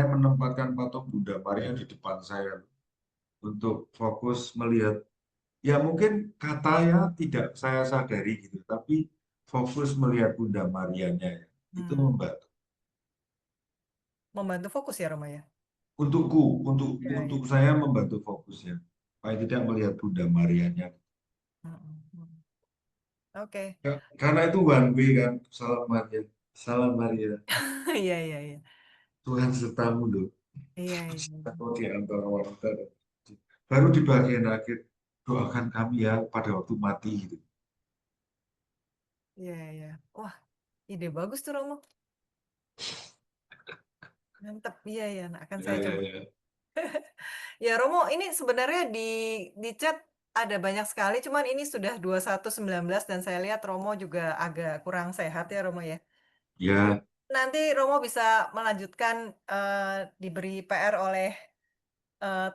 menempatkan patung Bunda Maria di depan saya untuk fokus melihat. Ya mungkin katanya tidak saya sadari gitu, tapi fokus melihat Bunda Marianya ya. Itu hmm, membantu. membantu fokus ya Romo ya. Untukku, Iya iya. untuk saya membantu fokusnya. Supaya tidak melihat Bunda Marianya. Hmm, hmm. Oke. Karena itu one way kan, salam Maria. Salam Maria. Iya iya iya. Tuhan sertamu loh. Iya iya. Atau di antara wanita dan baru di bagian akhir doakan kami ya pada waktu mati gitu. Iya iya. Wah, ide bagus tuh Romo. Mantap. Iya iya, nah, akan Ya, saya ya, coba. ya. Ya Romo, ini sebenarnya di chat ada banyak sekali, cuman ini sudah 21:19 dan saya lihat Romo juga agak kurang sehat ya Romo ya. Mungkin Ya, nanti Romo bisa melanjutkan diberi PR oleh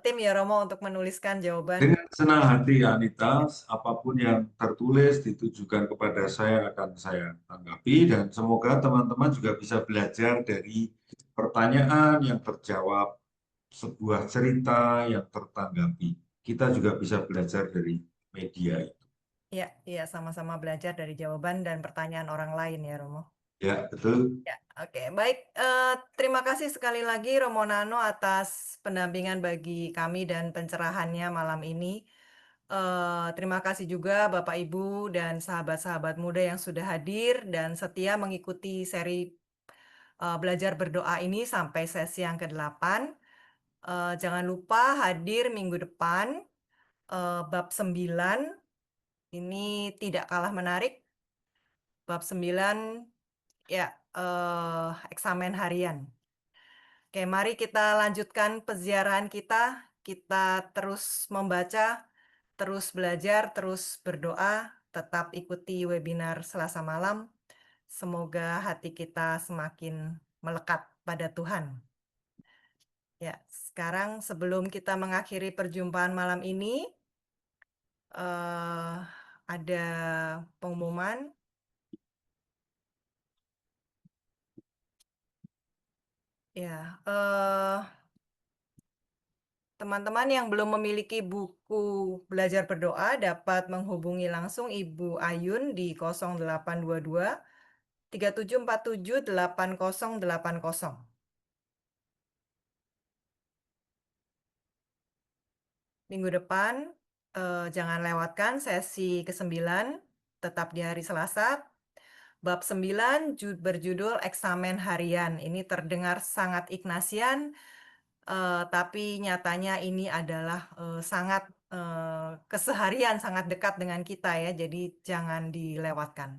tim ya Romo untuk menuliskan jawaban. dengan senang hati Anita, apapun yang tertulis ditujukan kepada saya akan saya tanggapi dan semoga teman-teman juga bisa belajar dari pertanyaan yang terjawab, sebuah cerita yang tertanggapi. Kita juga bisa belajar dari media itu. Ya, iya sama-sama belajar dari jawaban dan pertanyaan orang lain ya Romo. Ya, betul. Ya, oke. Baik, terima kasih sekali lagi Romo Nano atas pendampingan bagi kami dan pencerahannya malam ini. Terima kasih juga Bapak Ibu dan sahabat-sahabat muda yang sudah hadir dan setia mengikuti seri belajar berdoa ini sampai sesi yang ke-8. Jangan lupa hadir minggu depan, bab 9. Ini tidak kalah menarik. Bab 9 ya, eksamen harian. Oke, mari kita lanjutkan peziarahan kita. Kita terus membaca terus belajar, terus berdoa, tetap ikuti webinar Selasa malam. Semoga hati kita semakin melekat pada Tuhan. Ya, sekarang sebelum kita mengakhiri perjumpaan malam ini, ada pengumuman. Ya, teman-teman yang belum memiliki buku belajar berdoa dapat menghubungi langsung Ibu Ayun di 0822 3747 8080. Minggu depan jangan lewatkan sesi ke-9, tetap di hari Selasa. Bab 9 berjudul Eksamen Harian. Ini terdengar sangat Ignasian, tapi nyatanya ini adalah sangat keseharian, sangat dekat dengan kita ya, jadi jangan dilewatkan.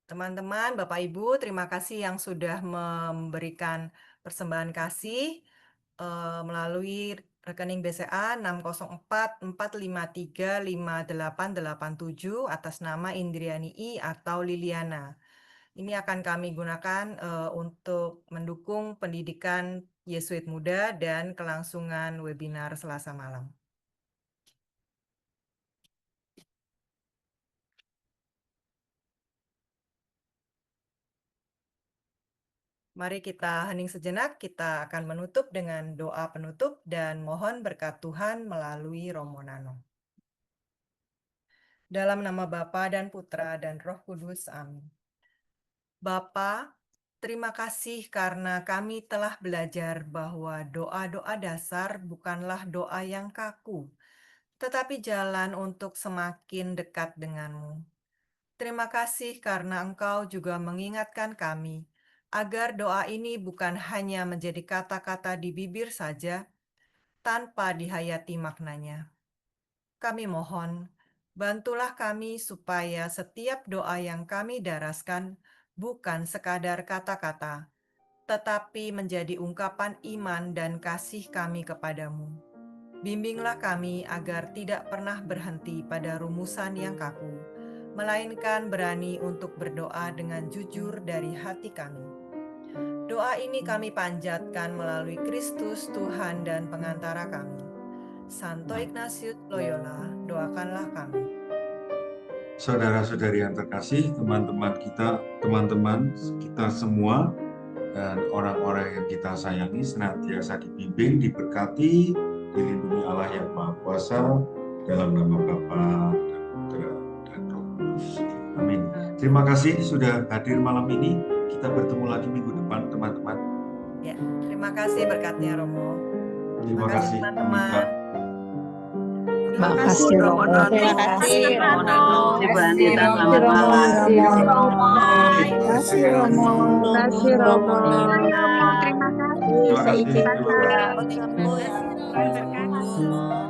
Teman-teman, Bapak Ibu, terima kasih yang sudah memberikan persembahan kasih melalui rekening BCA 604-453-5887 atas nama Indriani I atau Liliana. Ini akan kami gunakan untuk mendukung pendidikan Yesuit Muda dan kelangsungan webinar Selasa malam. Mari kita hening sejenak, kita akan menutup dengan doa penutup dan mohon berkat Tuhan melalui Romo Nano. Dalam nama Bapa dan Putra dan Roh Kudus, amin. Bapa, terima kasih karena kami telah belajar bahwa doa-doa dasar bukanlah doa yang kaku, tetapi jalan untuk semakin dekat denganmu. Terima kasih karena Engkau juga mengingatkan kami agar doa ini bukan hanya menjadi kata-kata di bibir saja, tanpa dihayati maknanya. Kami mohon, bantulah kami supaya setiap doa yang kami daraskan bukan sekadar kata-kata, tetapi menjadi ungkapan iman dan kasih kami kepadamu. Bimbinglah kami agar tidak pernah berhenti pada rumusan yang kaku, melainkan berani untuk berdoa dengan jujur dari hati kami. Doa ini kami panjatkan melalui Kristus, Tuhan dan pengantara kami. Santo Ignatius Loyola, doakanlah kami. Saudara-saudari yang terkasih, teman-teman kita semua, dan orang-orang yang kita sayangi senantiasa dibimbing, diberkati, dilindungi Allah yang Maha Kuasa, dalam nama Bapa dan Putra dan Roh Kudus. Amin. Terima kasih sudah hadir malam ini. Kita bertemu lagi minggu depan, teman-teman. Ya, terima kasih berkatnya Romo. Terima kasih, teman-teman. Terima kasih Romo Nono. Terima kasih Romo Nono. Terima kasih Romo. Terima kasih Romo. Terima kasih Romo. Terima kasih. Terima kasih. Cepat sembuh ya. Terima kasih Romo.